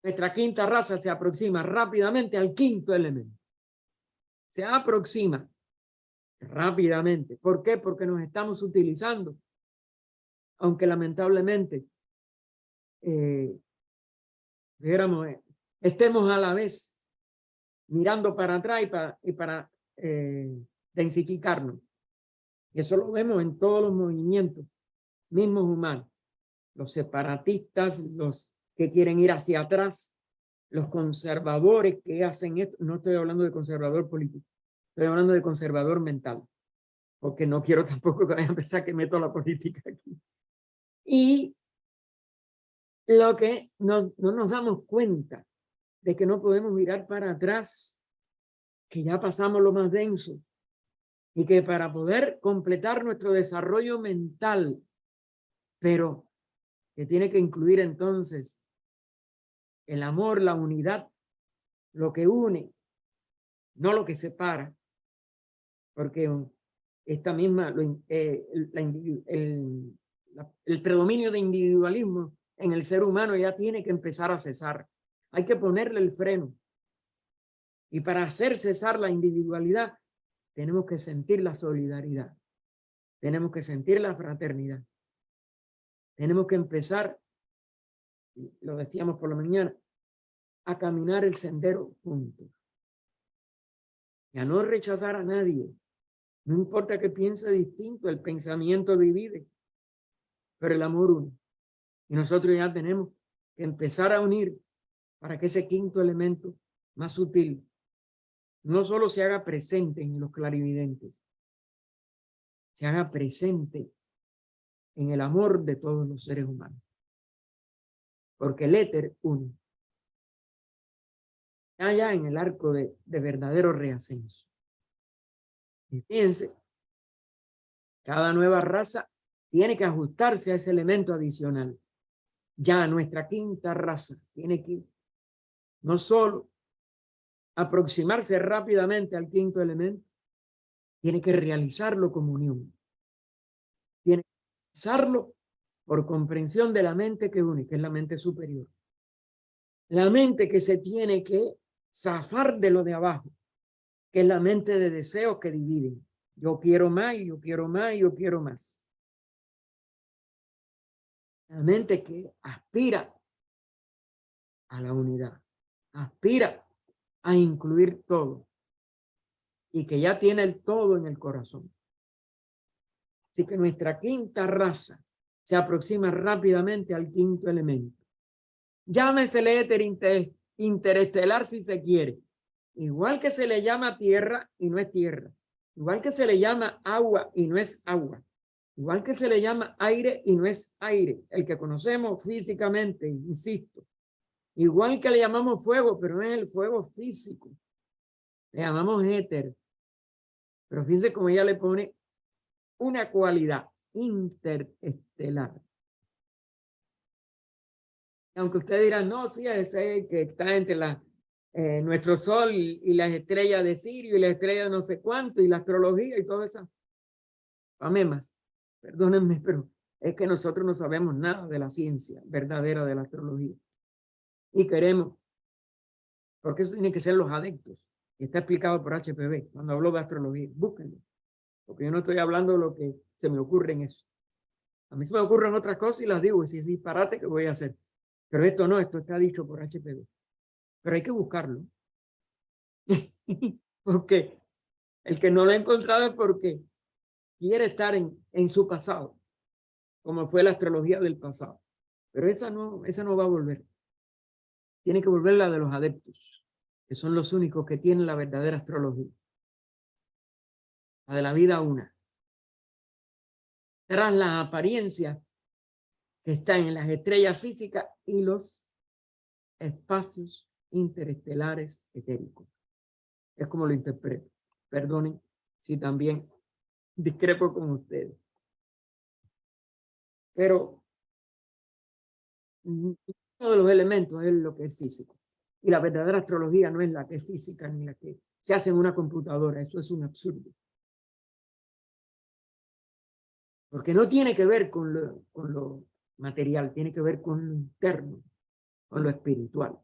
Nuestra quinta raza se aproxima rápidamente al quinto elemento. Se aproxima rápidamente. ¿Por qué? Porque nos estamos utilizando. Aunque lamentablemente estemos a la vez mirando para atrás y para densificarnos. Y eso lo vemos en todos los movimientos mismos humanos. Los separatistas, los que quieren ir hacia atrás, los conservadores que hacen esto. No estoy hablando de conservador político, estoy hablando de conservador mental, porque no quiero tampoco que vayan a pensar que meto la política aquí. Y lo que no nos damos cuenta de que no podemos mirar para atrás, que ya pasamos lo más denso, y que para poder completar nuestro desarrollo mental, pero que tiene que incluir entonces el amor, la unidad, lo que une, no lo que separa, porque esta misma, el predominio de individualismo en el ser humano ya tiene que empezar a cesar. Hay que ponerle el freno. Y para hacer cesar la individualidad, tenemos que sentir la solidaridad. Tenemos que sentir la fraternidad. Tenemos que empezar, lo decíamos por la mañana, a caminar el sendero juntos. Y a no rechazar a nadie. No importa que piense distinto, el pensamiento divide, pero el amor une. Y nosotros ya tenemos que empezar a unir para que ese quinto elemento más sutil no solo se haga presente en los clarividentes, se haga presente en el amor de todos los seres humanos. Porque el éter une. Allá en el arco de verdadero reascenso. Y fíjense, cada nueva raza tiene que ajustarse a ese elemento adicional. Ya nuestra quinta raza tiene que no solo aproximarse rápidamente al quinto elemento, tiene que realizarlo como unión. Tiene que realizarlo por comprensión de la mente que une, que es la mente superior. La mente que se tiene que zafar de lo de abajo, que es la mente de deseos que dividen. Yo quiero más, yo quiero más, yo quiero más. La mente que aspira a la unidad, aspira a incluir todo y que ya tiene el todo en el corazón. Así que nuestra quinta raza se aproxima rápidamente al quinto elemento. Llámese el éter interestelar si se quiere. Igual que se le llama tierra y no es tierra. Igual que se le llama agua y no es agua. Igual que se le llama aire y no es aire. El que conocemos físicamente, insisto. Igual que le llamamos fuego, pero no es el fuego físico. Le llamamos éter. Pero fíjense cómo ella le pone una cualidad interestelar. Aunque usted dirá, no, sí, ese que está entre nuestro sol y las estrellas de Sirio y la estrella de no sé cuánto y la astrología y todo eso. Pamemas, perdónenme, pero es que nosotros no sabemos nada de la ciencia verdadera de la astrología. Y queremos, porque eso tiene que ser los adeptos. Está explicado por HPV cuando habló de astrología. Búsquenlo. porque yo no estoy hablando de lo que se me ocurre en eso. A mí se me ocurren otras cosas y las digo, y si es disparate, ¿qué voy a hacer? Pero esto no, esto está dicho por HPV. Pero hay que buscarlo. Porque el que no lo ha encontrado es porque quiere estar en su pasado, como fue la astrología del pasado. Pero esa no va a volver. Tiene que volver la de los adeptos, que son los únicos que tienen la verdadera astrología. La de la vida una. Tras las apariencias que están en las estrellas físicas y los espacios interestelares etéricos. Es como lo interpreto. Perdonen si también discrepo con ustedes. Pero uno de los elementos es lo que es físico. Y la verdadera astrología no es la que es física ni la que se hace en una computadora. Eso es un absurdo. Porque no tiene que ver con lo material, tiene que ver con lo interno, con lo espiritual.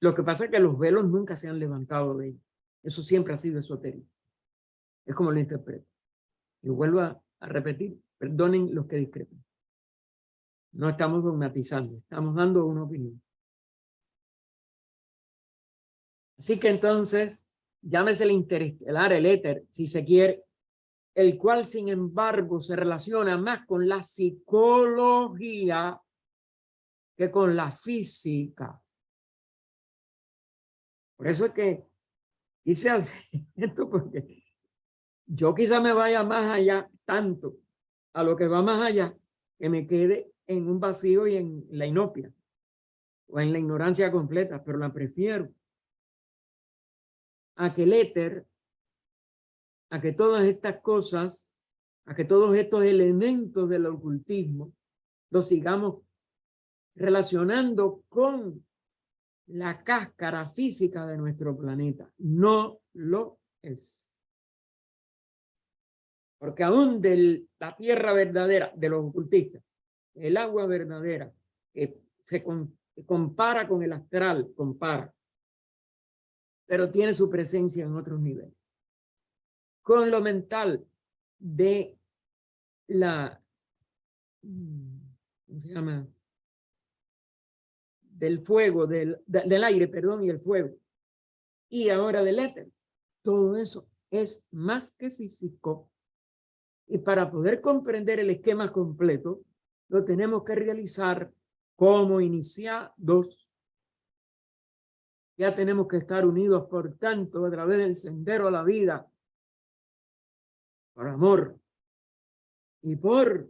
Lo que pasa es que los velos nunca se han levantado de ellos. Eso siempre ha sido esotérico. Es como lo interpreto. Y vuelvo a repetir, perdonen los que discrepan. No estamos dogmatizando, estamos dando una opinión. Así que entonces, llámese el interestelar, el éter, si se quiere, el cual sin embargo se relaciona más con la psicología que con la física. Por eso es que quise hacer esto, porque yo quizá me vaya más allá, tanto a lo que va más allá, que me quede en un vacío y en la inopia o en la ignorancia completa, pero la prefiero a que el éter, a que todas estas cosas, a que todos estos elementos del ocultismo los sigamos relacionando con la cáscara física de nuestro planeta. No lo es. Porque aún de la tierra verdadera, de los ocultistas, el agua verdadera, que se compara con el astral, compara, pero tiene su presencia en otros niveles. Con lo mental de la, ¿cómo se llama? Del fuego, del aire, perdón, y el fuego. Y ahora del éter. Todo eso es más que físico. Y para poder comprender el esquema completo, lo tenemos que realizar como iniciados. Ya tenemos que estar unidos, por tanto, a través del sendero a la vida, por amor y por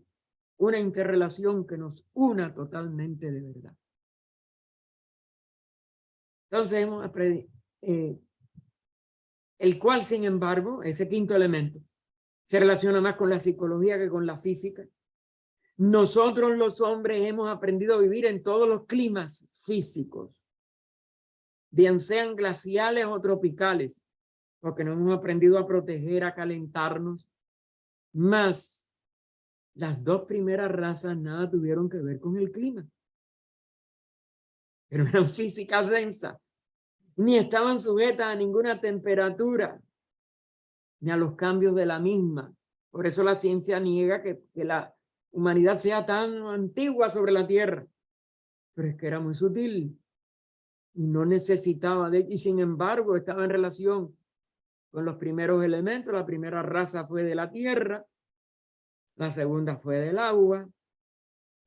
una interrelación que nos una totalmente de verdad. Entonces hemos aprendido, el cual, sin embargo, ese quinto elemento, se relaciona más con la psicología que con la física. Nosotros los hombres hemos aprendido a vivir en todos los climas físicos, bien sean glaciales o tropicales, porque nos hemos aprendido a proteger, a calentarnos. Más las dos primeras razas nada tuvieron que ver con el clima, pero eran físicas densas, ni estaban sujetas a ninguna temperatura, ni a los cambios de la misma. Por eso la ciencia niega que la humanidad sea tan antigua sobre la Tierra, pero es que era muy sutil y no necesitaba de, y sin embargo estaba en relación con los primeros elementos. La primera raza fue de la tierra, la segunda fue del agua.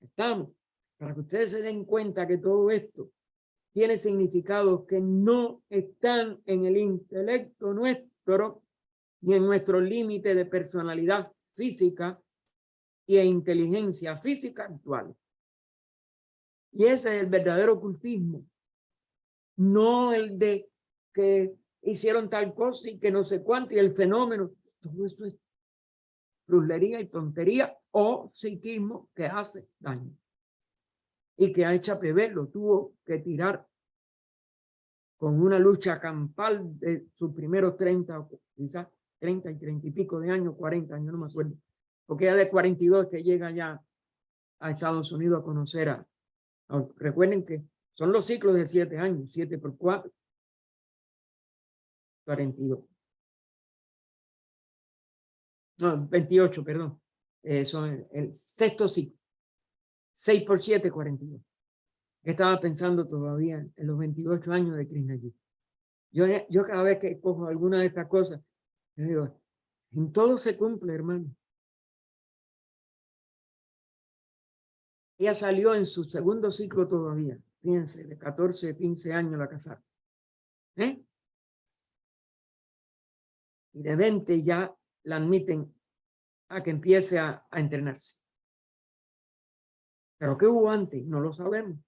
Estamos, para que ustedes se den cuenta que todo esto tiene significados que no están en el intelecto nuestro, ni en nuestro límite de personalidad física y inteligencia física actual. Y ese es el verdadero ocultismo, no el de que hicieron tal cosa y que no sé cuánto, y el fenómeno. Todo eso es fruslería y tontería o psiquismo que hace daño. Y que a HPV lo tuvo que tirar con una lucha campal de sus primeros 30, quizás 30 y 30 y pico de años, 40 años, no me acuerdo. Porque ya de 42 que llega ya a Estados Unidos a conocer recuerden que son los ciclos de 7 años, 7 por 4. 42. No, 28, perdón. Son el sexto ciclo. 6 por 7, 42. Estaba pensando todavía en los 28 años de Krishna. Yo cada vez que cojo alguna de estas cosas, yo digo, en todo se cumple, hermano. Ella salió en su segundo ciclo todavía. Fíjense, de 14, 15 años la casaron. Y de 20 ya la admiten a que empiece a entrenarse. Pero ¿qué hubo antes? No lo sabemos.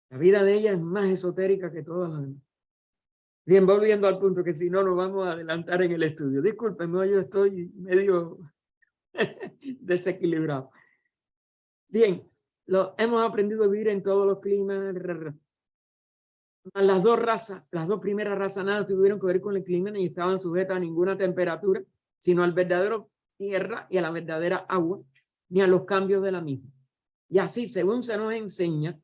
La vida de ella es más esotérica que todas las demás. Bien, volviendo al punto que si no nos vamos a adelantar en el estudio. Discúlpenme, yo estoy medio desequilibrado. Bien, hemos aprendido a vivir en todos los climas. Las dos primeras razas nada tuvieron que ver con el clima ni estaban sujetas a ninguna temperatura, sino al verdadero tierra y a la verdadera agua, ni a los cambios de la misma. Y así, según se nos enseña,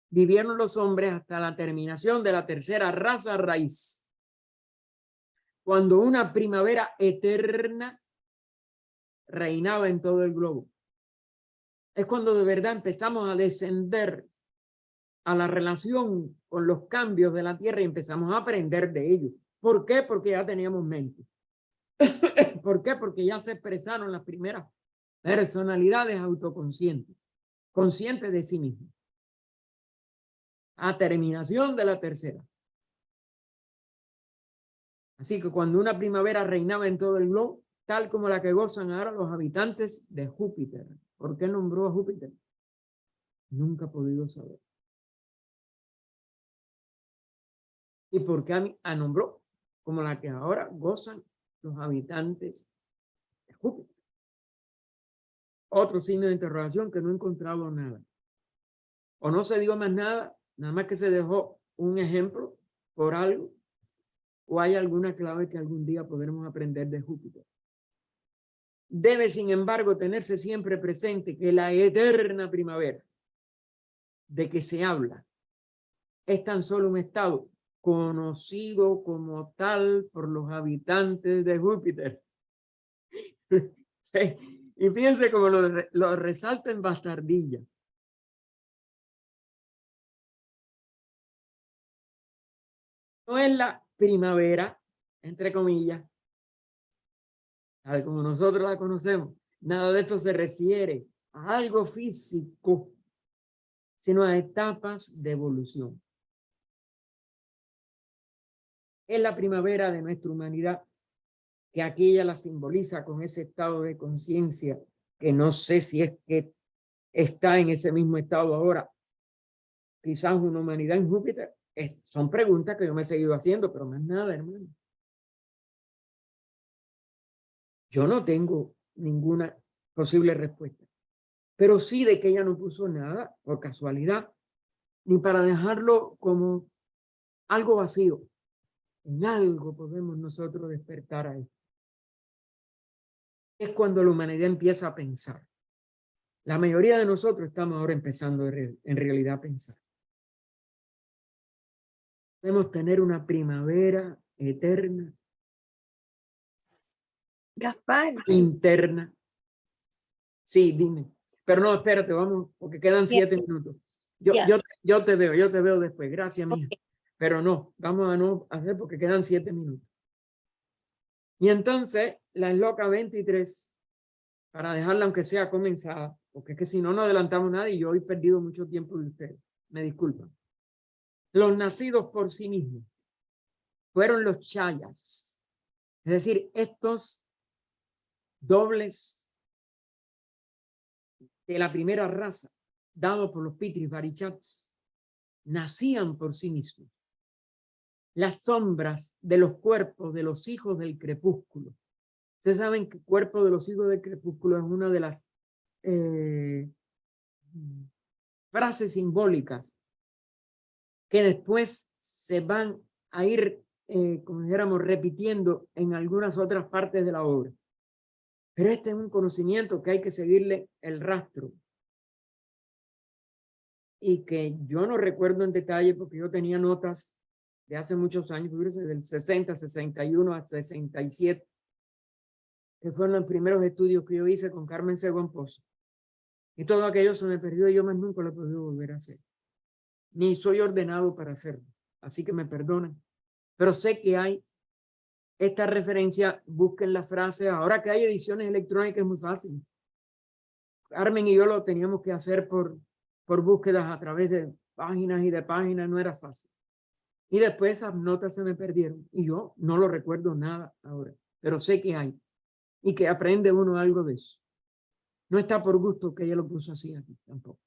vivieron los hombres hasta la terminación de la tercera raza raíz, cuando una primavera eterna reinaba en todo el globo. Es cuando de verdad empezamos a descender a la relación con los cambios de la tierra y empezamos a aprender de ellos. ¿Por qué? Porque ya teníamos mente. ¿Por qué? Porque ya se expresaron las primeras personalidades autoconscientes, conscientes de sí mismos. A terminación de la tercera. Así que cuando una primavera reinaba en todo el globo, tal como la que gozan ahora los habitantes de Júpiter. ¿Por qué nombró a Júpiter? Nunca he podido saber. ¿Y por qué nombró como la que ahora gozan los habitantes de Júpiter? Otro signo de interrogación que no he encontrado nada. O no se dio más nada, nada más que se dejó un ejemplo por algo, o hay alguna clave que algún día podremos aprender de Júpiter. Debe, sin embargo, tenerse siempre presente que la eterna primavera de que se habla es tan solo un estado conocido como tal por los habitantes de Júpiter. Y fíjense cómo lo resalta en bastardilla. No es la primavera, entre comillas, tal como nosotros la conocemos. Nada de esto se refiere a algo físico, sino a etapas de evolución. Es la primavera de nuestra humanidad, que aquella la simboliza con ese estado de conciencia, que no sé si es que está en ese mismo estado ahora. Quizás una humanidad en Júpiter. Son preguntas que yo me he seguido haciendo, pero más nada, hermano. Yo no tengo ninguna posible respuesta, pero sí de que ella no puso nada por casualidad, ni para dejarlo como algo vacío. En algo podemos nosotros despertar ahí. Es cuando la humanidad empieza a pensar. La mayoría de nosotros estamos ahora empezando en realidad a pensar. Podemos tener una primavera eterna,
Gaspar.
interna. Sí, dime. Pero no, espérate, vamos, porque quedan 7 minutos. Yo te veo después. Gracias, mija. Pero no, vamos a no hacer porque quedan 7 minutos. Y entonces, la esloca 23, para dejarla aunque sea comenzada, porque es que si no, no adelantamos nada y yo he perdido mucho tiempo de ustedes. Me disculpan. Los nacidos por sí mismos fueron los chayas. Es decir, estos dobles de la primera raza, dados por los Pitris Varichats, nacían por sí mismos. Las sombras de los cuerpos de los hijos del crepúsculo. Ustedes saben que el cuerpo de los hijos del crepúsculo es una de las frases simbólicas que después se van a ir, como dijéramos, repitiendo en algunas otras partes de la obra. Pero este es un conocimiento que hay que seguirle el rastro. Y que yo no recuerdo en detalle porque yo tenía notas de hace muchos años, fíjese, del 60, 61 a 67, que fueron los primeros estudios que yo hice con Carmen Segón Pozo. Y todo aquello se me perdió y yo más nunca lo he podido volver a hacer. Ni soy ordenado para hacerlo. Así que me perdonan. Pero sé que hay esta referencia, busquen la frase. Ahora que hay ediciones electrónicas es muy fácil. Carmen y yo lo teníamos que hacer por búsquedas a través de páginas y de páginas, no era fácil. Y después esas notas se me perdieron y yo no lo recuerdo nada ahora, pero sé que hay y que aprende uno algo de eso. No está por gusto que ella lo puso así aquí tampoco.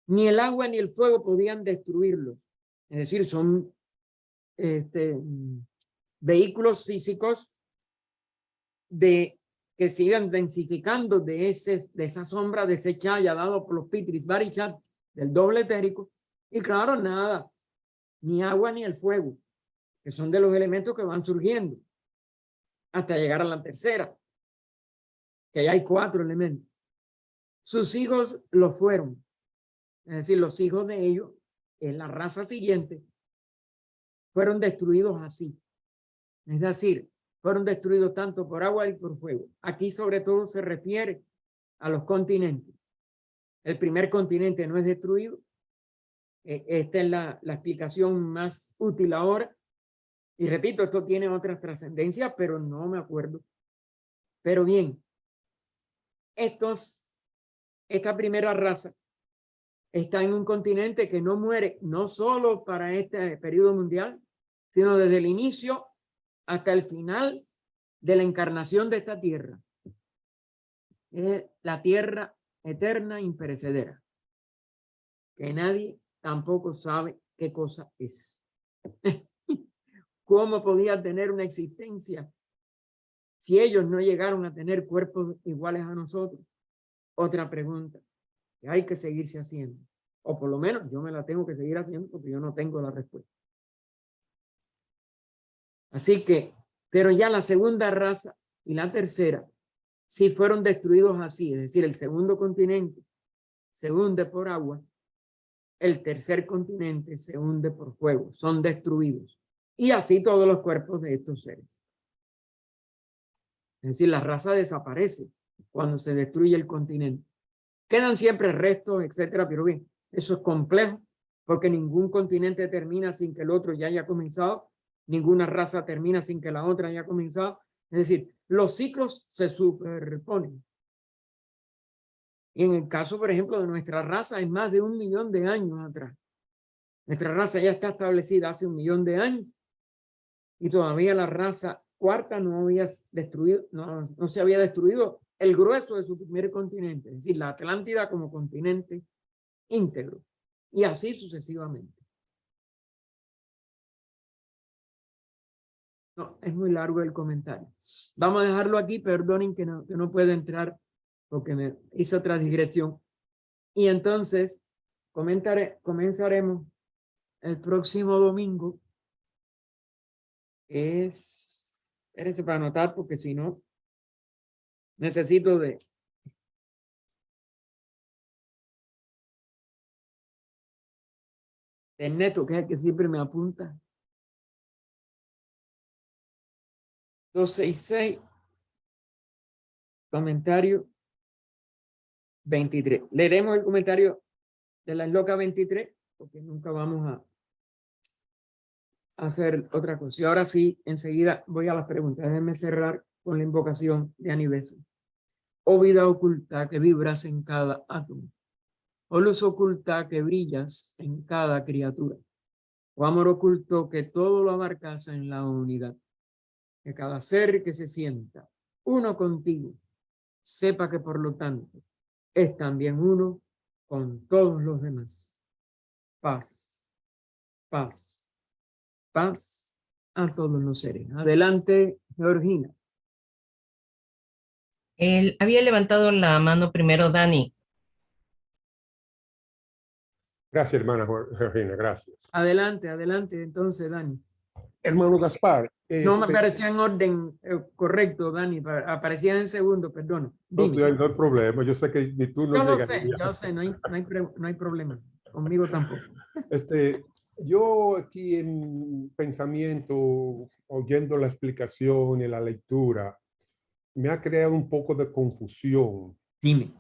Ni el agua ni el fuego podían destruirlo. Es decir, son vehículos físicos que sigan densificando de esa sombra, de ese chaya dado por los Pitris Barichat del doble etérico. Y claro, nada, ni agua ni el fuego, que son de los elementos que van surgiendo hasta llegar a la tercera, que ya hay 4 elementos. Sus hijos lo fueron, es decir, los hijos de ellos, en la raza siguiente, fueron destruidos así. Es decir, fueron destruidos tanto por agua y por fuego. Aquí sobre todo se refiere a los continentes. El primer continente no es destruido. Esta es la explicación más útil ahora. Y repito, esto tiene otras trascendencias, pero no me acuerdo. Pero bien, esta primera raza está en un continente que no muere, no solo para este periodo mundial, sino desde el inicio hasta el final de la encarnación de esta tierra. Es la tierra eterna imperecedera, que nadie tampoco sabe qué cosa es. ¿Cómo podía tener una existencia si ellos no llegaron a tener cuerpos iguales a nosotros? Otra pregunta que hay que seguirse haciendo, o por lo menos yo me la tengo que seguir haciendo porque yo no tengo la respuesta. Así que, pero ya la segunda raza y la tercera sí fueron destruidos así, es decir, el segundo continente se hunde por agua, el tercer continente se hunde por fuego, son destruidos. Y así todos los cuerpos de estos seres. Es decir, la raza desaparece cuando se destruye el continente. Quedan siempre restos, etcétera, pero bien, eso es complejo, porque ningún continente termina sin que el otro ya haya comenzado, ninguna raza termina sin que la otra haya comenzado. Es decir, los ciclos se superponen. Y en el caso, por ejemplo, de nuestra raza, es más de 1 millón de años atrás. Nuestra raza ya está establecida hace 1 millón de años y todavía la raza cuarta no había destruido, no se había destruido el grueso de su primer continente, es decir, la Atlántida como continente íntegro, y así sucesivamente. No, es muy largo el comentario. Vamos a dejarlo aquí, perdonen que no puedo entrar porque me hizo otra digresión. Y entonces comenzaremos el próximo domingo. Espérense para anotar porque si no, necesito de Neto, que es el que siempre me apunta. 266, comentario 23. Leeremos el comentario de la loca 23, porque nunca vamos a hacer otra cosa. Y ahora sí, enseguida voy a las preguntas. Déjenme cerrar con la invocación de Anibeso. Oh vida oculta que vibras en cada átomo. Oh luz oculta que brillas en cada criatura. Oh amor oculto que todo lo abarcas en la unidad. Que cada ser que se sienta uno contigo, sepa que por lo tanto es también uno con todos los demás. Paz, paz, paz a todos los seres. Adelante, Georgina.
Él había levantado la mano primero Dani.
Gracias, hermana Georgina, gracias.
Adelante, entonces, Dani.
Hermano Gaspar.
No me parecía en orden correcto, Dani, aparecía en segundo, perdón.
No hay problema, yo sé que ni tú no
yo
llegas.
Yo sé, no hay problema. Conmigo tampoco.
Yo aquí en pensamiento, oyendo la explicación y la lectura, me ha creado un poco de confusión.
Dime.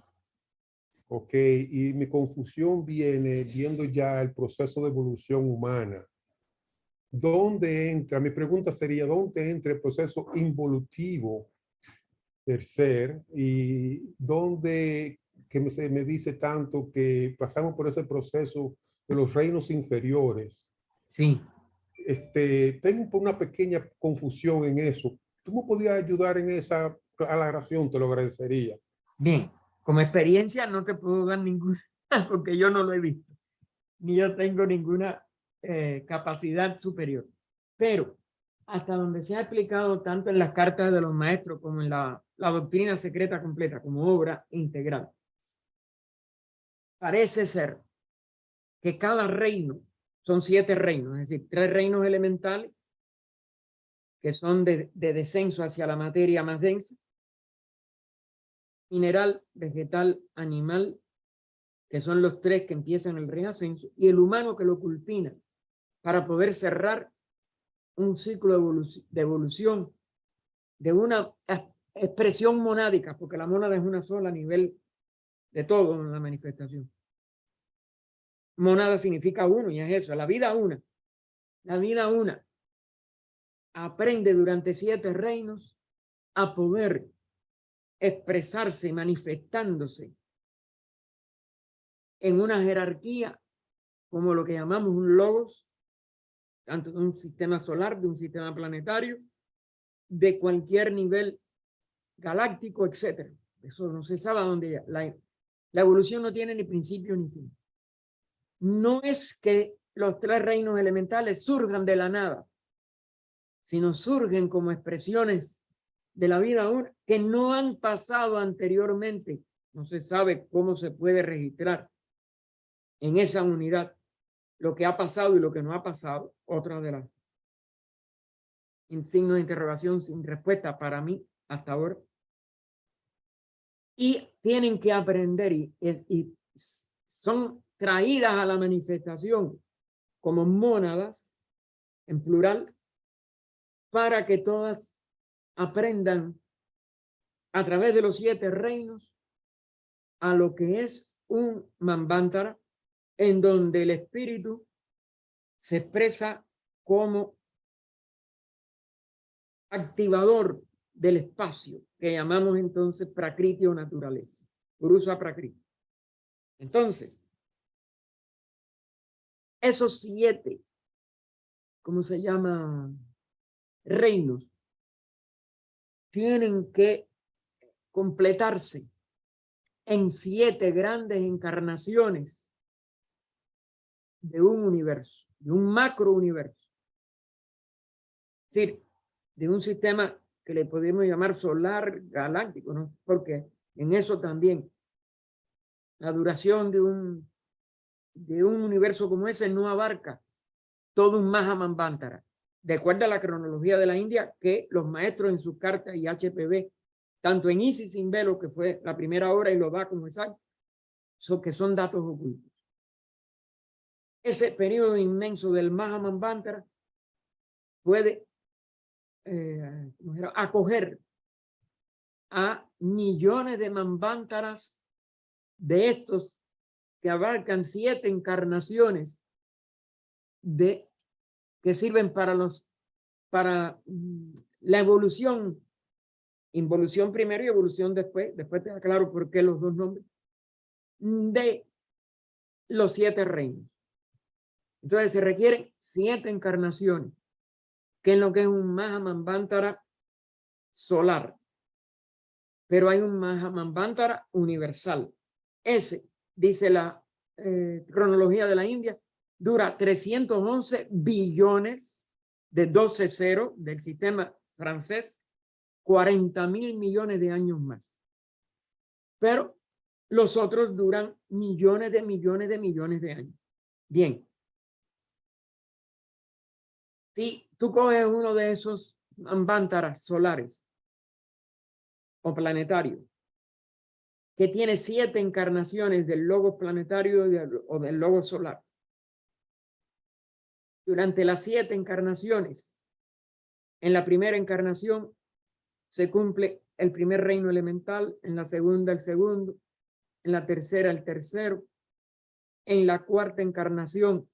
Ok, y mi confusión viene viendo ya el proceso de evolución humana. ¿Dónde entra? Mi pregunta sería, ¿dónde entra el proceso involutivo del ser y dónde se me dice tanto que pasamos por ese proceso de los reinos inferiores?
Sí.
Tengo una pequeña confusión en eso. ¿Tú me podías ayudar en esa aclaración? Te lo agradecería.
Bien. Como experiencia no te puedo dar ninguna, porque yo no lo he visto, ni yo tengo ninguna capacidad superior. Pero hasta donde se ha explicado tanto en las cartas de los maestros como en la doctrina secreta completa como obra integral, parece ser que cada reino, son 7 reinos, es decir, 3 reinos elementales que son de descenso hacia la materia más densa, mineral, vegetal, animal, que son los 3 que empiezan el reascenso, y el humano que lo culmina para poder cerrar un ciclo de evolución de una expresión monádica, porque la mónada es una sola a nivel de todo en la manifestación. Mónada significa uno, y es eso, la vida una. La vida una aprende durante 7 reinos a poder expresarse manifestándose en una jerarquía como lo que llamamos un logos, tanto de un sistema solar, de un sistema planetario, de cualquier nivel galáctico, etcétera. Eso no se sabe a dónde la evolución no tiene ni principio ni fin. No es que los 3 reinos elementales surjan de la nada, sino surgen como expresiones de la vida ahora que no han pasado anteriormente. No se sabe cómo se puede registrar en esa unidad lo que ha pasado y lo que no ha pasado. Otra de las signos de interrogación sin respuesta para mí hasta ahora. Y tienen que aprender y son traídas a la manifestación como mónadas en plural para que todas aprendan a través de los 7 reinos a lo que es un Manvantara, en donde el espíritu se expresa como activador del espacio, que llamamos entonces Prakriti o naturaleza, Purusa Prakriti. Entonces, esos 7, ¿cómo se llama? Reinos, tienen que completarse en 7 grandes encarnaciones de un universo, de un macro universo. Es decir, de un sistema que le podemos llamar solar galáctico, ¿no? Porque en eso también la duración de un universo como ese no abarca todo un Mahamanvantara. De acuerdo a la cronología de la India, que los maestros en sus cartas y HPV, tanto en Isis sin velo, que fue la primera obra y lo da como exacto, que son datos ocultos. Ese periodo inmenso del Mahamanvantara puede acoger a millones de manvántaras de estos que abarcan 7 encarnaciones que sirven para la evolución, involución primero y evolución después te aclaro por qué los 2 nombres, de los 7 reinos. Entonces se requieren 7 encarnaciones, que es lo que es un Mahamanvantara solar. Pero hay un Mahamanvantara universal. Ese, dice la cronología de la India, dura 311 billones de 12 ceros del sistema francés, 40.000 millones de años más. Pero los otros duran millones de millones de millones de años. Bien. Si tú coges uno de esos manvántaras solares o planetarios, que tiene 7 encarnaciones del logo planetario o del logo solar, durante las 7 encarnaciones. En la primera encarnación se cumple el primer reino elemental, en la segunda el segundo, en la tercera el tercero, en la cuarta encarnación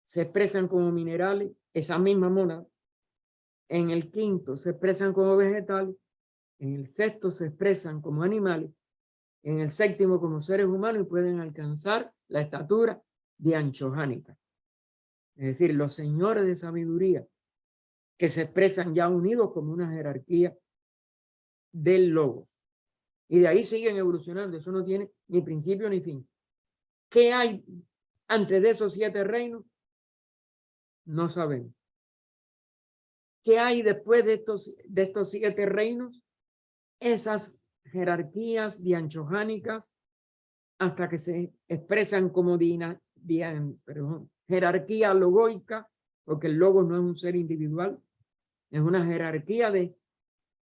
se expresan como minerales, esa misma mónada, en el quinto se expresan como vegetales, en el sexto se expresan como animales, en el séptimo como seres humanos y pueden alcanzar la estatura de anchojánica. Es decir, los señores de sabiduría que se expresan ya unidos como una jerarquía del logo. Y de ahí siguen evolucionando. Eso no tiene ni principio ni fin. ¿Qué hay antes de esos 7 reinos? No sabemos. ¿Qué hay después de estos 7 reinos? Esas jerarquías dianchojánicas hasta que se expresan como jerarquía logoica, porque el logo no es un ser individual, es una jerarquía de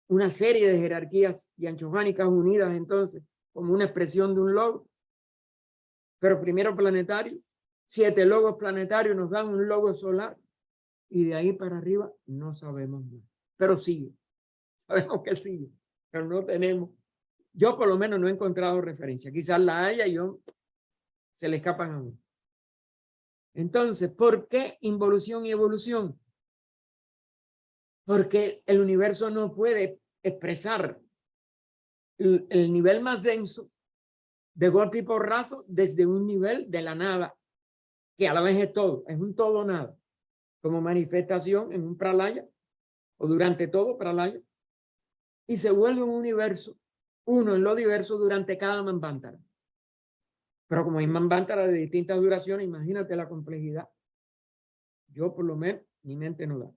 una serie de jerarquías dianchojánicas unidas entonces como una expresión de un logo. Pero primero planetario, 7 logos planetarios nos dan un logo solar y de ahí para arriba no sabemos más. Pero sigue, sabemos que sigue, pero no tenemos. Yo por lo menos no he encontrado referencia. Quizás la haya y se le escapan a uno. Entonces, ¿por qué involución y evolución? Porque el universo no puede expresar el nivel más denso de golpe y porrazo desde un nivel de la nada, que a la vez es todo, es un todo nada, como manifestación en un pralaya o durante todo pralaya, y se vuelve un universo, uno en lo diverso durante cada manvántara. Pero como hay manvántara de distintas duraciones, imagínate la complejidad. Yo por lo menos, mi mente no da.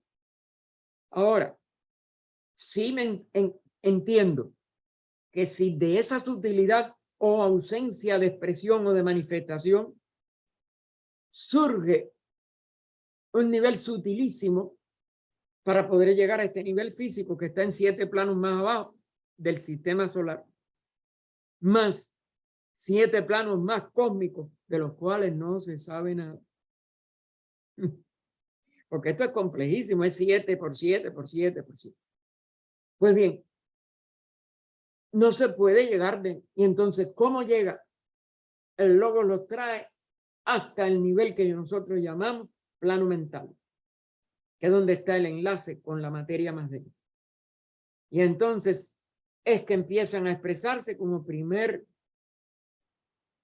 Ahora, sí entiendo que si de esa sutilidad o ausencia de expresión o de manifestación surge un nivel sutilísimo para poder llegar a este nivel físico que está en 7 planos más abajo del sistema solar, más 7 planos más cósmicos de los cuales no se sabe nada. Porque esto es complejísimo, es 7 por 7 por 7 por 7. Pues bien, no se puede llegar y entonces, ¿cómo llega? El logo los trae hasta el nivel que nosotros llamamos plano mental, que es donde está el enlace con la materia más densa. Y entonces es que empiezan a expresarse como primer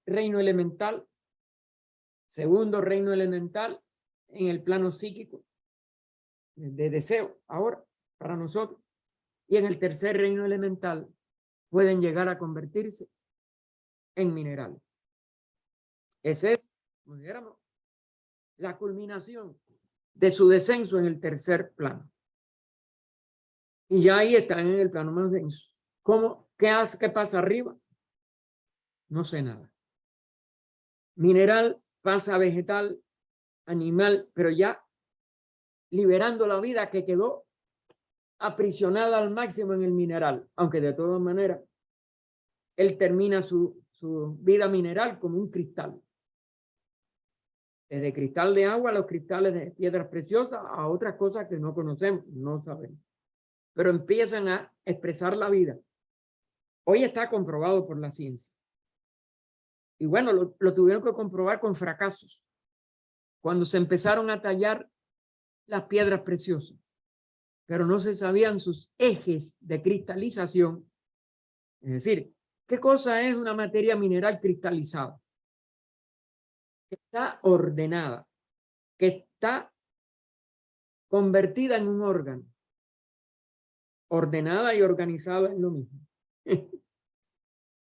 reino elemental, segundo reino elemental en el plano psíquico de deseo ahora para nosotros, y en el tercer reino elemental pueden llegar a convertirse en minerales. Esa es, como dijéramos, la culminación de su descenso en el tercer plano. Y ya ahí están en el plano más denso. ¿Cómo? ¿Qué pasa arriba? No sé nada. Mineral pasa a vegetal, animal, pero ya liberando la vida que quedó aprisionada al máximo en el mineral, aunque de todas maneras él termina su vida mineral como un cristal. Desde cristal de agua a los cristales de piedras preciosas a otras cosas que no conocemos, no sabemos. Pero empiezan a expresar la vida. Hoy está comprobado por la ciencia. Y bueno, lo tuvieron que comprobar con fracasos. Cuando se empezaron a tallar las piedras preciosas, pero no se sabían sus ejes de cristalización. Es decir, ¿qué cosa es una materia mineral cristalizada? Que está ordenada, que está convertida en un órgano. Ordenada y organizada es lo mismo.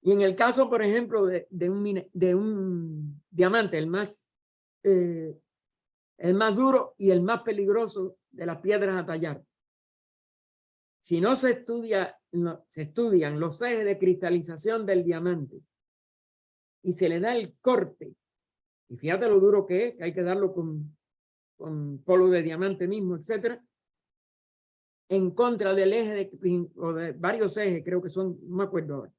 Y en el caso, por ejemplo, de un diamante, el más duro y el más peligroso de las piedras a tallar. Si no se estudian los ejes de cristalización del diamante y se le da el corte, y fíjate lo duro que es, que hay que darlo con polvo de diamante mismo, etcétera, en contra del eje o de varios ejes, creo que son, no me acuerdo ahora.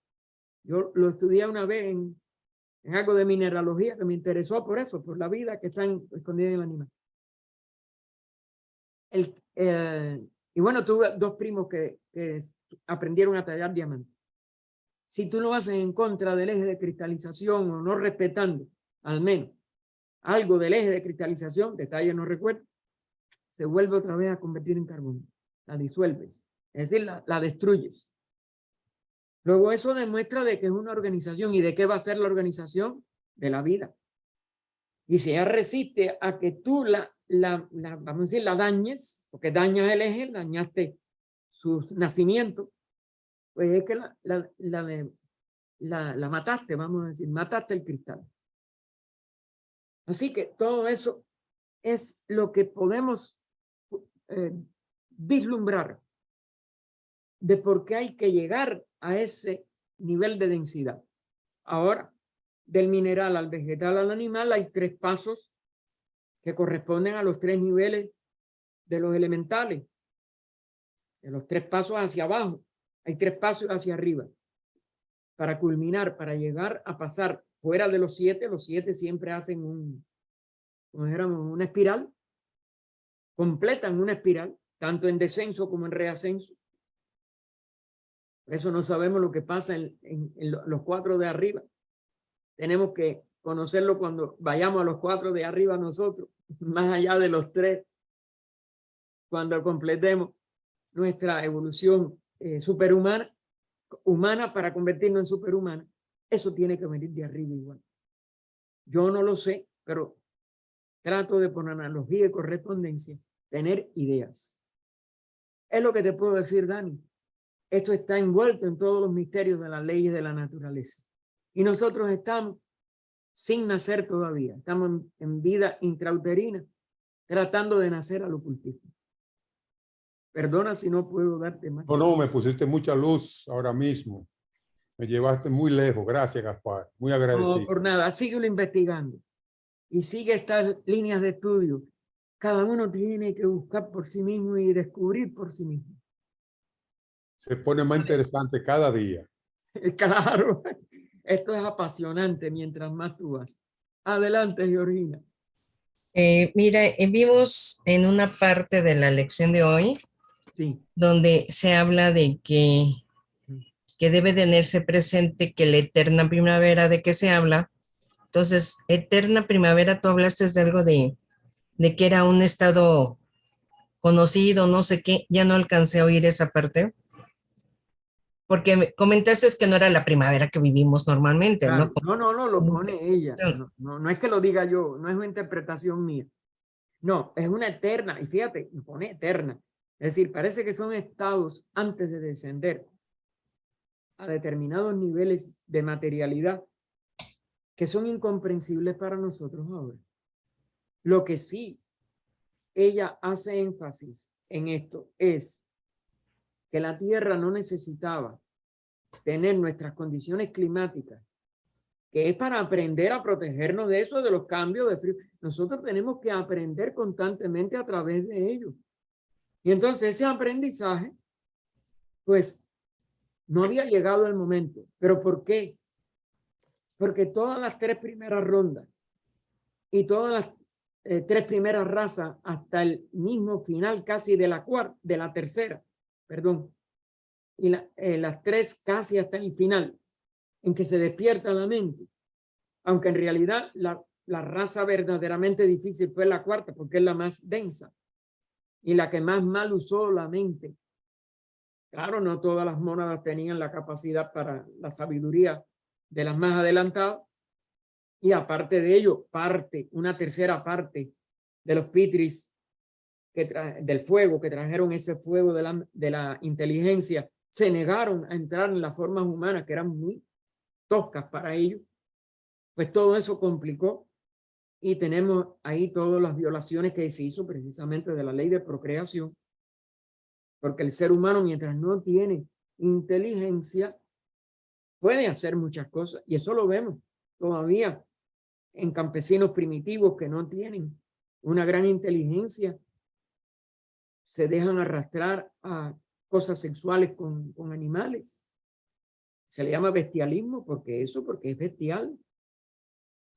Yo lo estudié una vez en algo de mineralogía que me interesó por eso, por la vida que está escondida en el animal. Y bueno, tuve dos primos que aprendieron a tallar diamantes. Si tú lo haces en contra del eje de cristalización o no respetando al menos algo del eje de cristalización, detalle no recuerdo, se vuelve otra vez a convertir en carbón. La disuelves, es decir, la destruyes. Luego eso demuestra de que es una organización. ¿Y de qué va a ser la organización? De la vida. Y si ella resiste a que tú vamos a decir, la dañes, porque dañas el eje, dañaste su nacimiento, pues es que la mataste, vamos a decir, mataste el cristal. Así que todo eso es lo que podemos vislumbrar de por qué hay que llegar a ese nivel de densidad. Ahora, del mineral al vegetal al animal hay 3 pasos que corresponden a los 3 niveles de los elementales. De los 3 pasos hacia abajo, hay 3 pasos hacia arriba. Para culminar, para llegar a pasar fuera de los 7 siempre hacen una espiral, completan una espiral, tanto en descenso como en reascenso. Por eso no sabemos lo que pasa en los 4 de arriba. Tenemos que conocerlo cuando vayamos a los 4 de arriba nosotros, más allá de los 3, cuando completemos nuestra evolución superhumana, humana para convertirnos en superhumana. Eso tiene que venir de arriba igual. Yo no lo sé, pero trato de poner analogía y correspondencia, tener ideas. Es lo que te puedo decir, Dani. Esto está envuelto en todos los misterios de las leyes de la naturaleza. Y nosotros estamos sin nacer todavía. Estamos en vida intrauterina, tratando de nacer al ocultismo. Perdona si no puedo darte más.
No, me pusiste mucha luz ahora mismo. Me llevaste muy lejos. Gracias, Gaspar. Muy agradecido.
No, por nada. Síguelo investigando. Y sigue estas líneas de estudio. Cada uno tiene que buscar por sí mismo y descubrir por sí mismo.
Se pone más interesante cada día.
Claro, esto es apasionante mientras más tú vas. Adelante, Georgina.
Mira, vimos en una parte de la lección de hoy,
Sí.
donde se habla de que debe tenerse presente que la eterna primavera, ¿de qué se habla? Entonces, eterna primavera, tú hablaste de algo de que era un estado conocido, no sé qué, ya no alcancé a oír esa parte. Porque comentaste que no era la primavera que vivimos normalmente,
Claro.
¿no?
No, lo pone ella. No es que lo diga yo, no es una interpretación mía. No, es una eterna, y fíjate, pone eterna. Es decir, parece que son estados antes de descender a determinados niveles de materialidad que son incomprensibles para nosotros ahora. Lo que sí ella hace énfasis en esto es que la Tierra no necesitaba tener nuestras condiciones climáticas, que es para aprender a protegernos de eso, de los cambios de frío. Nosotros tenemos que aprender constantemente a través de ellos. Y entonces ese aprendizaje, pues, no había llegado el momento. ¿Pero por qué? Porque todas las 3 primeras rondas y todas las 3 primeras razas hasta el mismo final casi de la tercera, perdón, y las 3 casi hasta el final, en que se despierta la mente, aunque en realidad la raza verdaderamente difícil fue la 4ª, porque es la más densa y la que más mal usó la mente. Claro, no todas las mónadas tenían la capacidad para la sabiduría de las más adelantadas, y aparte de ello, una tercera parte de los pitris del fuego, que trajeron ese fuego de la inteligencia, se negaron a entrar en las formas humanas, que eran muy toscas para ellos. Pues todo eso complicó, y tenemos ahí todas las violaciones que se hizo precisamente de la ley de procreación, porque el ser humano, mientras no tiene inteligencia, puede hacer muchas cosas, y eso lo vemos todavía en campesinos primitivos que no tienen una gran inteligencia, se dejan arrastrar a cosas sexuales con animales. Se le llama bestialismo porque es bestial.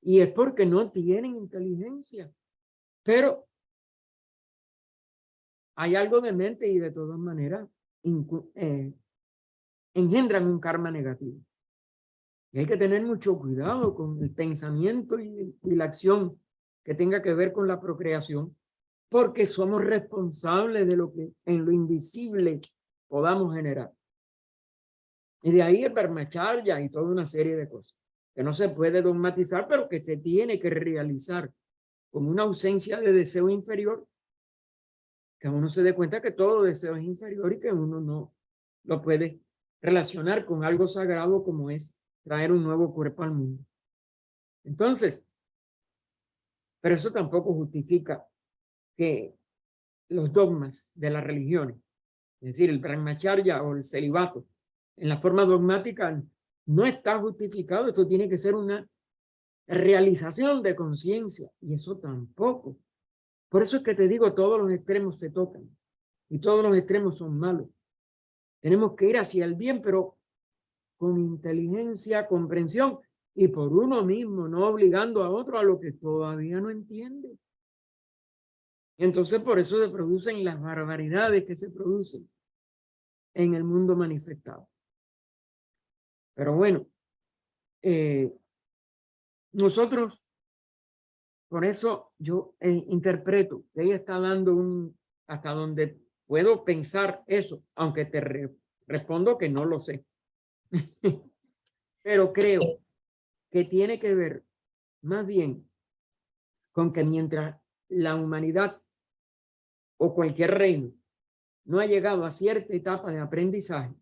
Y es porque no tienen inteligencia. Pero hay algo de mente y de todas maneras engendran un karma negativo. Y hay que tener mucho cuidado con el pensamiento y la acción que tenga que ver con la procreación, porque somos responsables de lo que en lo invisible podamos generar. Y de ahí el brahmacharya y toda una serie de cosas que no se puede dogmatizar, pero que se tiene que realizar como una ausencia de deseo inferior, que uno se dé cuenta que todo deseo es inferior y que uno no lo puede relacionar con algo sagrado como es traer un nuevo cuerpo al mundo. Entonces, pero eso tampoco justifica que los dogmas de las religiones, es decir, el brahmacharya o el celibato, en la forma dogmática no está justificado. Esto tiene que ser una realización de conciencia y eso tampoco. Por eso es que te digo, todos los extremos se tocan y todos los extremos son malos. Tenemos que ir hacia el bien, pero con inteligencia, comprensión y por uno mismo, no obligando a otro a lo que todavía no entiende. Y entonces por eso se producen las barbaridades que se producen en el mundo manifestado. Pero bueno, nosotros, por eso yo interpreto que ella está dando hasta donde puedo pensar eso, aunque te respondo que no lo sé. Pero creo que tiene que ver más bien con que mientras la humanidad o cualquier reino no ha llegado a cierta etapa de aprendizaje,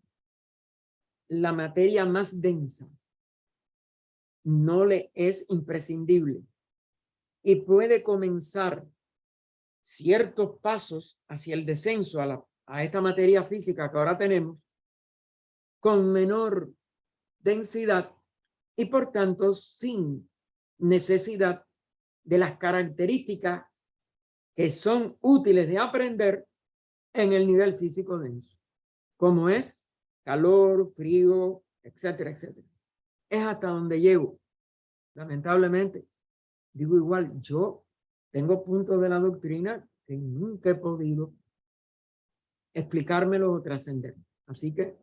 la materia más densa no le es imprescindible y puede comenzar ciertos pasos hacia el descenso a esta materia física que ahora tenemos con menor densidad y por tanto sin necesidad de las características que son útiles de aprender en el nivel físico denso, como es calor, frío, etcétera, etcétera. Es hasta donde llego. Lamentablemente, digo igual, yo tengo puntos de la doctrina que nunca he podido explicármelo o trascender. Así que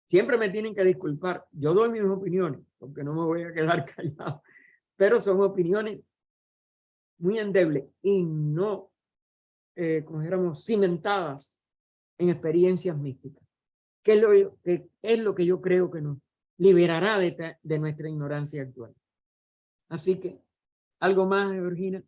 siempre me tienen que disculpar. Yo doy mis opiniones, porque no me voy a quedar callado, pero son opiniones muy endebles y no, como dijéramos, cimentadas en experiencias místicas, que es lo que yo creo que nos liberará de nuestra ignorancia actual. Así que, ¿algo más, Georgina?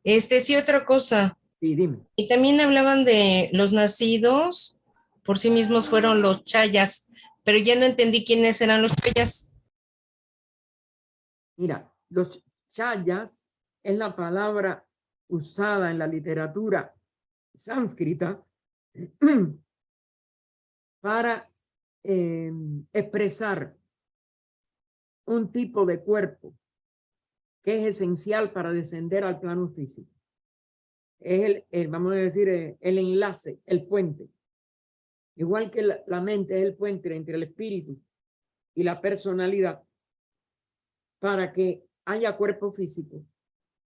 Sí, otra cosa.
Sí, dime.
Y también hablaban de los nacidos por sí mismos fueron los chayas, pero ya no entendí quiénes eran los chayas.
Mira, los chayas es la palabra usada en la literatura sánscrita para expresar un tipo de cuerpo que es esencial para descender al plano físico. Es vamos a decir, el enlace, el puente. Igual que la mente es el puente entre el espíritu y la personalidad, para que haya cuerpo físico,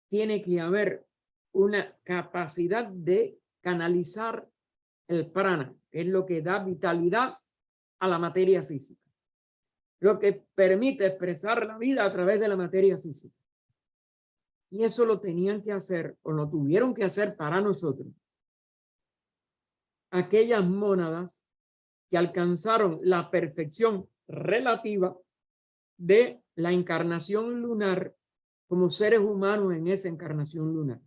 tiene que haber una capacidad de canalizar el prana, que es lo que da vitalidad a la materia física, lo que permite expresar la vida a través de la materia física. Y eso lo tenían que hacer, o lo tuvieron que hacer para nosotros, aquellas mónadas que alcanzaron la perfección relativa de la encarnación lunar como seres humanos en esa encarnación lunar.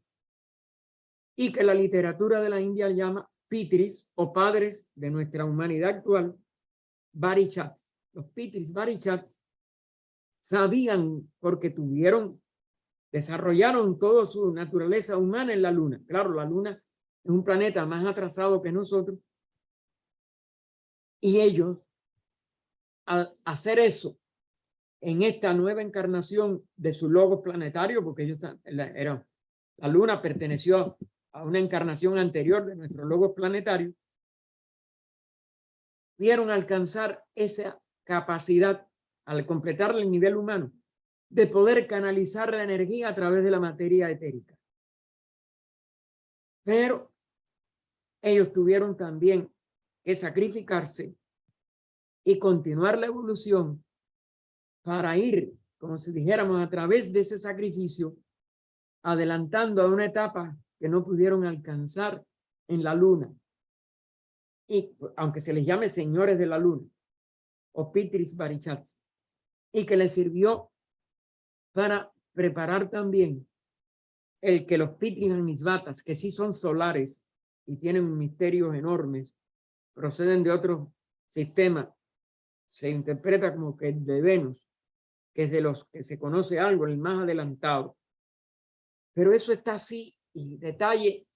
Y que la literatura de la India llama pitris o padres de nuestra humanidad actual, varichats. Los pitris varichats sabían, porque desarrollaron toda su naturaleza humana en la luna. Claro, la luna es un planeta más atrasado que nosotros. Y ellos, al hacer eso en esta nueva encarnación de su logos planetario, porque ellos la luna perteneció a una encarnación anterior de nuestro logos planetario, pudieron alcanzar esa capacidad al completar el nivel humano de poder canalizar la energía a través de la materia etérica. Pero ellos tuvieron también que sacrificarse y continuar la evolución para ir, como si dijéramos, a través de ese sacrificio, adelantando a una etapa que no pudieron alcanzar en la luna. Y aunque se les llame señores de la luna, o Pitris Barichats, y que les sirvió para preparar también el que los Pitris Amisvatas, que sí son solares y tienen misterios enormes, proceden de otro sistema, se interpreta como que de Venus, que es de los que se conoce algo, el más adelantado. Pero eso está así, y detalle,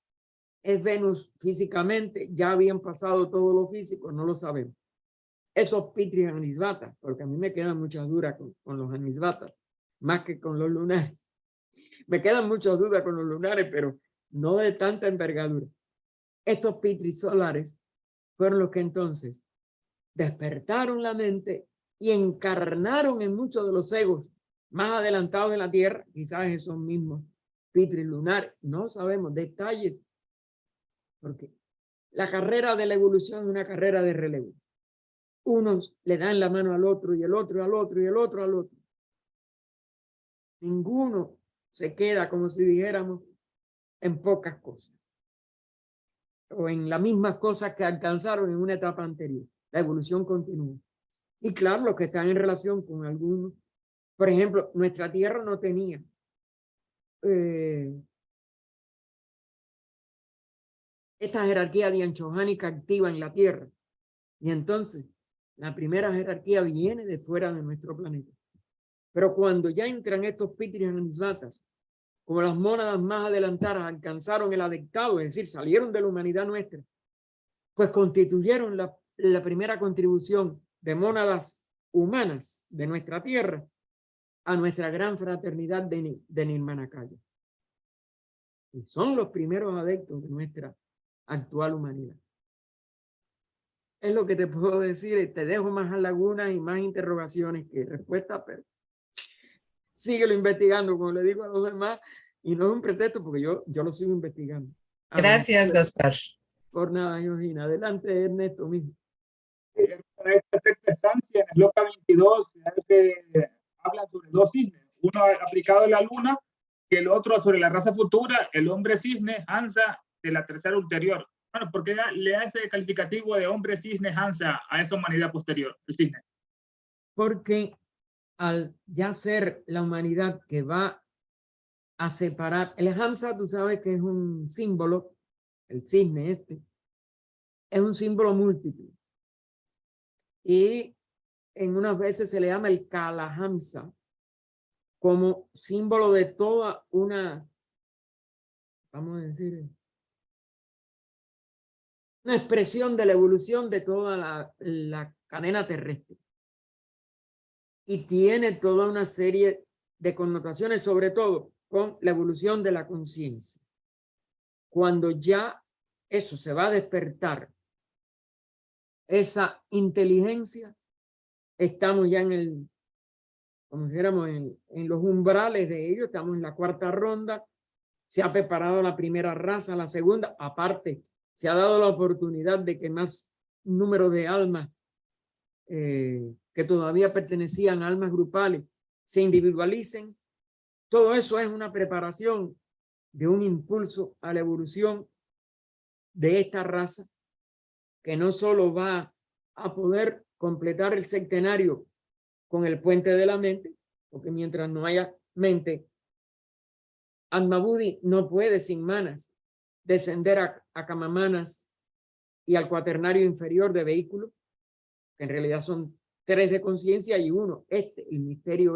es Venus físicamente, ya habían pasado todo lo físico, no lo sabemos. Esos Pitris Amisvatas, porque a mí me quedan muchas dudas con los Amisvatas, más que con los lunares. Me quedan muchas dudas con los lunares, pero no de tanta envergadura. Estos Pitris solares fueron los que entonces despertaron la mente y encarnaron en muchos de los egos más adelantados de la Tierra, quizás esos mismos Pitris lunares, no sabemos detalles, porque la carrera de la evolución es una carrera de relevo. Unos le dan la mano al otro y el otro al otro y el otro al otro. Ninguno se queda, como si dijéramos, en pocas cosas o en las mismas cosas que alcanzaron en una etapa anterior. La evolución continúa. Y claro, los que están en relación con algunos, por ejemplo, nuestra Tierra no tenía esta jerarquía dianchohánica activa en la Tierra. Y entonces, la primera jerarquía viene de fuera de nuestro planeta. Pero cuando ya entran estos Pitris Amisvatas, como las mónadas más adelantadas alcanzaron el adectado, es decir, salieron de la humanidad nuestra, pues constituyeron la primera contribución de mónadas humanas de nuestra tierra a nuestra gran fraternidad de Nirmanakaya. Y son los primeros adeptos de nuestra actual humanidad. Es lo que te puedo decir, te dejo más lagunas y más interrogaciones que respuestas, pero síguelo investigando, como le digo a los demás, y no es un pretexto porque yo lo sigo investigando.
Gracias, Gaspar.
Por nada, Georgina. Adelante, Ernesto mismo.
En esta sexta estancia, en el Loca 22, se habla sobre dos cisnes, uno aplicado a la luna y el otro sobre la raza futura, el hombre cisne, Hansa, de la tercera ulterior. Bueno, ¿por qué le da ese calificativo de hombre cisne, Hansa, a esa humanidad posterior, el cisne?
Porque al ya ser la humanidad que va a separar, el Hansa, tú sabes que es un símbolo, el cisne este, es un símbolo múltiple. Y en unas veces se le llama el Kalahamsa, como símbolo de toda una, vamos a decir, una expresión de la evolución de toda la cadena terrestre. Y tiene toda una serie de connotaciones, sobre todo con la evolución de la conciencia. Cuando ya eso se va a despertar, esa inteligencia, estamos ya en el, como dijéramos, en los umbrales de ello, estamos en la cuarta ronda, se ha preparado la primera raza, la segunda, aparte, se ha dado la oportunidad de que más número de almas que todavía pertenecían a almas grupales se individualicen. Todo eso es una preparación de un impulso a la evolución de esta raza, que no solo va a poder completar el centenario con el puente de la mente, porque mientras no haya mente, Atma-Buddy no puede sin manas descender a Kamamanas y al cuaternario inferior de vehículo, que en realidad son 3 de conciencia y uno, el misterio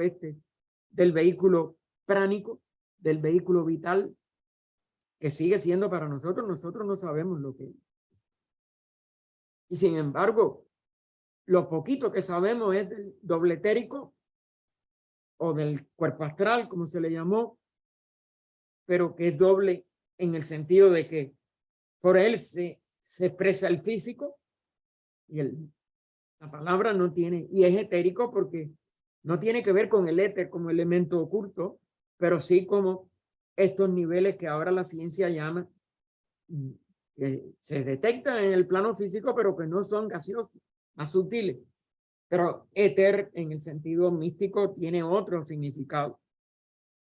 del vehículo pránico, del vehículo vital, que sigue siendo para nosotros no sabemos lo que es. Y sin embargo, lo poquito que sabemos es del doble etérico o del cuerpo astral, como se le llamó, pero que es doble en el sentido de que por él se expresa el físico y la palabra no tiene, y es etérico porque no tiene que ver con el éter como elemento oculto, pero sí como estos niveles que ahora la ciencia llama que se detectan en el plano físico, pero que no son gaseosos, más sutiles. Pero éter, en el sentido místico, tiene otro significado.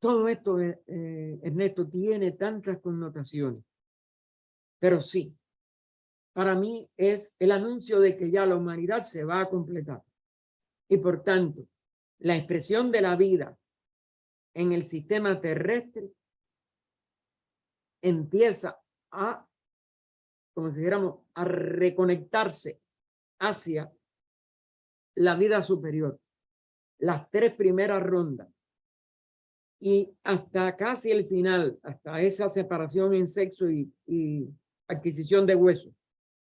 Todo esto, Ernesto, tiene tantas connotaciones. Pero sí, para mí es el anuncio de que ya la humanidad se va a completar. Y por tanto, la expresión de la vida en el sistema terrestre empieza a, como si dijéramos, a reconectarse hacia la vida superior. Las 3 primeras rondas. Y hasta casi el final, hasta esa separación en sexo y adquisición de huesos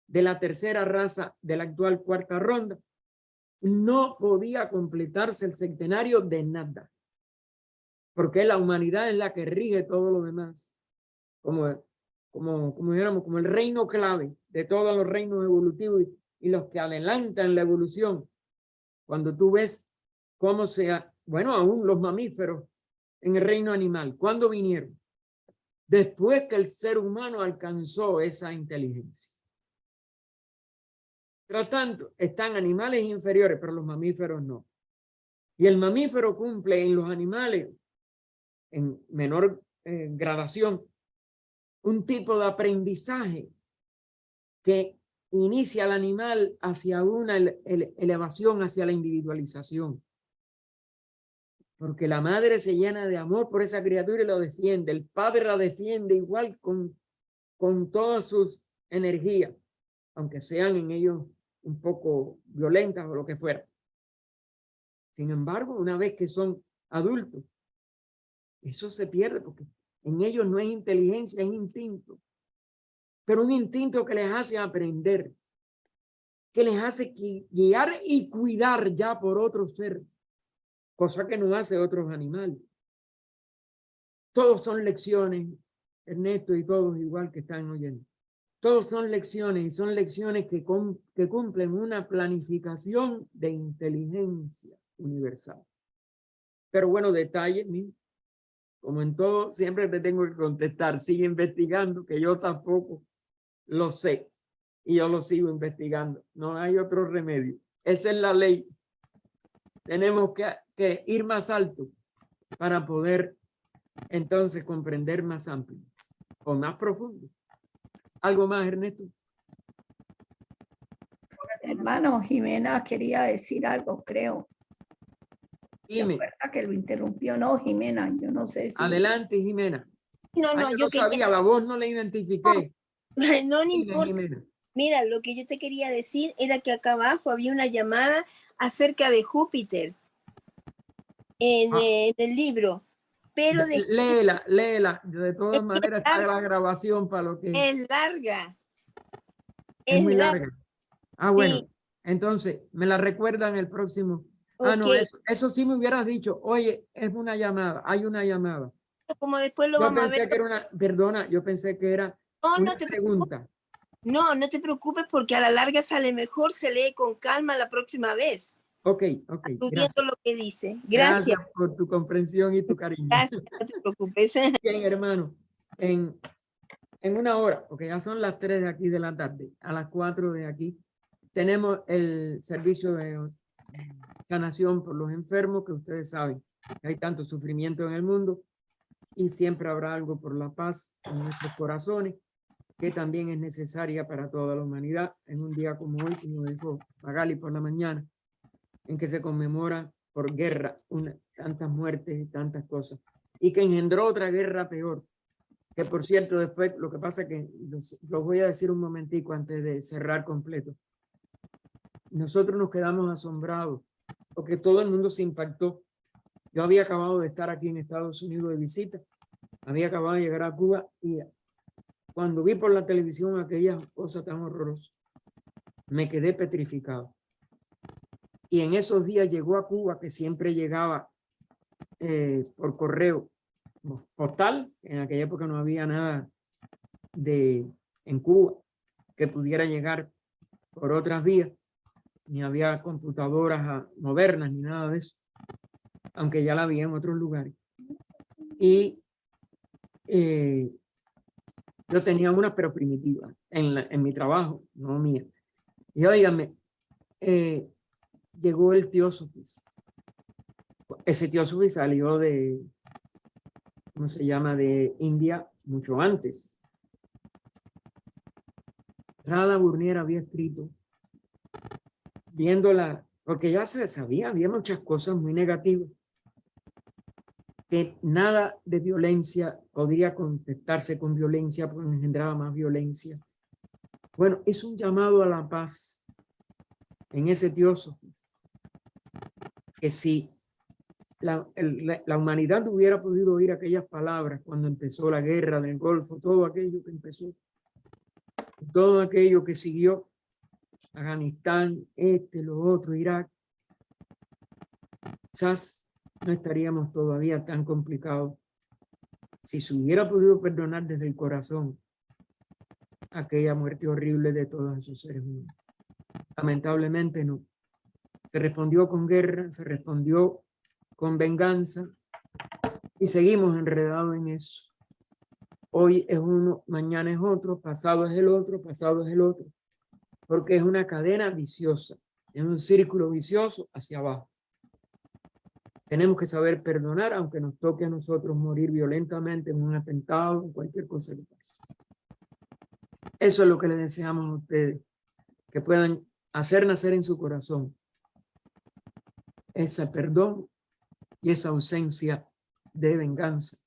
de la tercera raza de la actual 4ª ronda, no podía completarse el centenario de nada. Porque la humanidad es la que rige todo lo demás. Como dijéramos, como el reino clave de todos los reinos evolutivos y los que adelantan la evolución. Cuando tú ves cómo bueno, aún los mamíferos en el reino animal, ¿cuándo vinieron? Después que el ser humano alcanzó esa inteligencia. Por tanto, están animales inferiores, pero los mamíferos no. Y el mamífero cumple en los animales, en menor gradación, un tipo de aprendizaje que inicia al animal hacia una elevación, hacia la individualización. Porque la madre se llena de amor por esa criatura y lo defiende. El padre la defiende igual con todas sus energías, aunque sean en ellos un poco violentas o lo que fuera. Sin embargo, una vez que son adultos, eso se pierde porque en ellos no hay inteligencia, es instinto. Pero un instinto que les hace aprender, que les hace guiar y cuidar ya por otro ser, cosa que no hace otros animales. Todos son lecciones, Ernesto, y todos igual que están oyendo. Todos son lecciones y son lecciones que cumplen una planificación de inteligencia universal. Pero bueno, detalles, como en todo, siempre te tengo que contestar. Sigue investigando, que yo tampoco lo sé. Y yo lo sigo investigando. No hay otro remedio. Esa es la ley. Tenemos que ir más alto para poder entonces comprender más amplio o más profundo. ¿Algo más, Ernesto?
Hermano, Jimena quería decir algo, creo. ¿Se
Dime.
acuerda que lo interrumpió? No, Jimena, yo no sé si...
Adelante, Jimena.
No, no,
Yo
yo
no sabía, la voz no la identifiqué.
no
Dime,
importa.
Jimena.
Mira, lo que yo te quería decir era que acá abajo había una llamada acerca de Júpiter en el libro. Pero
Léela. De todas maneras está la grabación para lo que...
es larga.
Es muy
larga.
larga. Ah, bueno.
Sí.
Entonces, me la recuerdan el próximo. Ah, no,
Ok.
eso sí me hubieras dicho. Oye, es una llamada, hay una llamada.
Como después lo
Yo
vamos a
pensé
ver.
que era una, perdona, yo pensé que era una pregunta.
No te preocupes porque a la larga sale mejor, se lee con calma la próxima vez.
Ok.
Estudiando lo que dice. Gracias.
Gracias por tu comprensión y tu cariño.
Gracias, no te preocupes.
Bien, hermano. En una hora, porque ya son las 3 de aquí de la tarde, a las 4 de aquí, tenemos el servicio de sanación por los enfermos, que ustedes saben que hay tanto sufrimiento en el mundo y siempre habrá algo por la paz en nuestros corazones, que también es necesaria para toda la humanidad en un día como hoy, como dijo Magali por la mañana, en que se conmemora por guerra tantas muertes y tantas cosas, y que engendró otra guerra peor, que por cierto después, lo que pasa que los voy a decir un momentico antes de cerrar completo. Nosotros nos quedamos asombrados porque todo el mundo se impactó. Yo había acabado de estar aquí en Estados Unidos de visita, había acabado de llegar a Cuba y cuando vi por la televisión aquella cosa tan horrorosa, me quedé petrificado. Y en esos días llegó a Cuba, que siempre llegaba por correo postal, en aquella época no había nada en Cuba que pudiera llegar por otras vías, ni había computadoras modernas ni nada de eso, aunque ya la había en otros lugares. Y Yo tenía una, pero primitiva, en mi trabajo, no mía. Y óigame, llegó el Teósofis. Ese Teósofis salió de, ¿cómo se llama?, de India mucho antes. Radha Burnier había escrito, viéndola, porque ya se sabía, había muchas cosas muy negativas, que nada de violencia podría contestarse con violencia porque engendraba más violencia. Bueno, es un llamado a la paz en ese Teósofis, que si la humanidad hubiera podido oír aquellas palabras cuando empezó la guerra del Golfo, todo aquello que empezó, todo aquello que siguió, Afganistán, lo otro, Irak, quizás no estaríamos todavía tan complicados si se hubiera podido perdonar desde el corazón aquella muerte horrible de todos esos seres humanos. Lamentablemente no. Se respondió con guerra, se respondió con venganza y seguimos enredados en eso. Hoy es uno, mañana es otro, pasado es el otro, pasado es el otro, porque es una cadena viciosa, es un círculo vicioso hacia abajo. Tenemos que saber perdonar, aunque nos toque a nosotros morir violentamente en un atentado, en cualquier cosa que pase. Eso es lo que les deseamos a ustedes, que puedan hacer nacer en su corazón ese perdón y esa ausencia de venganza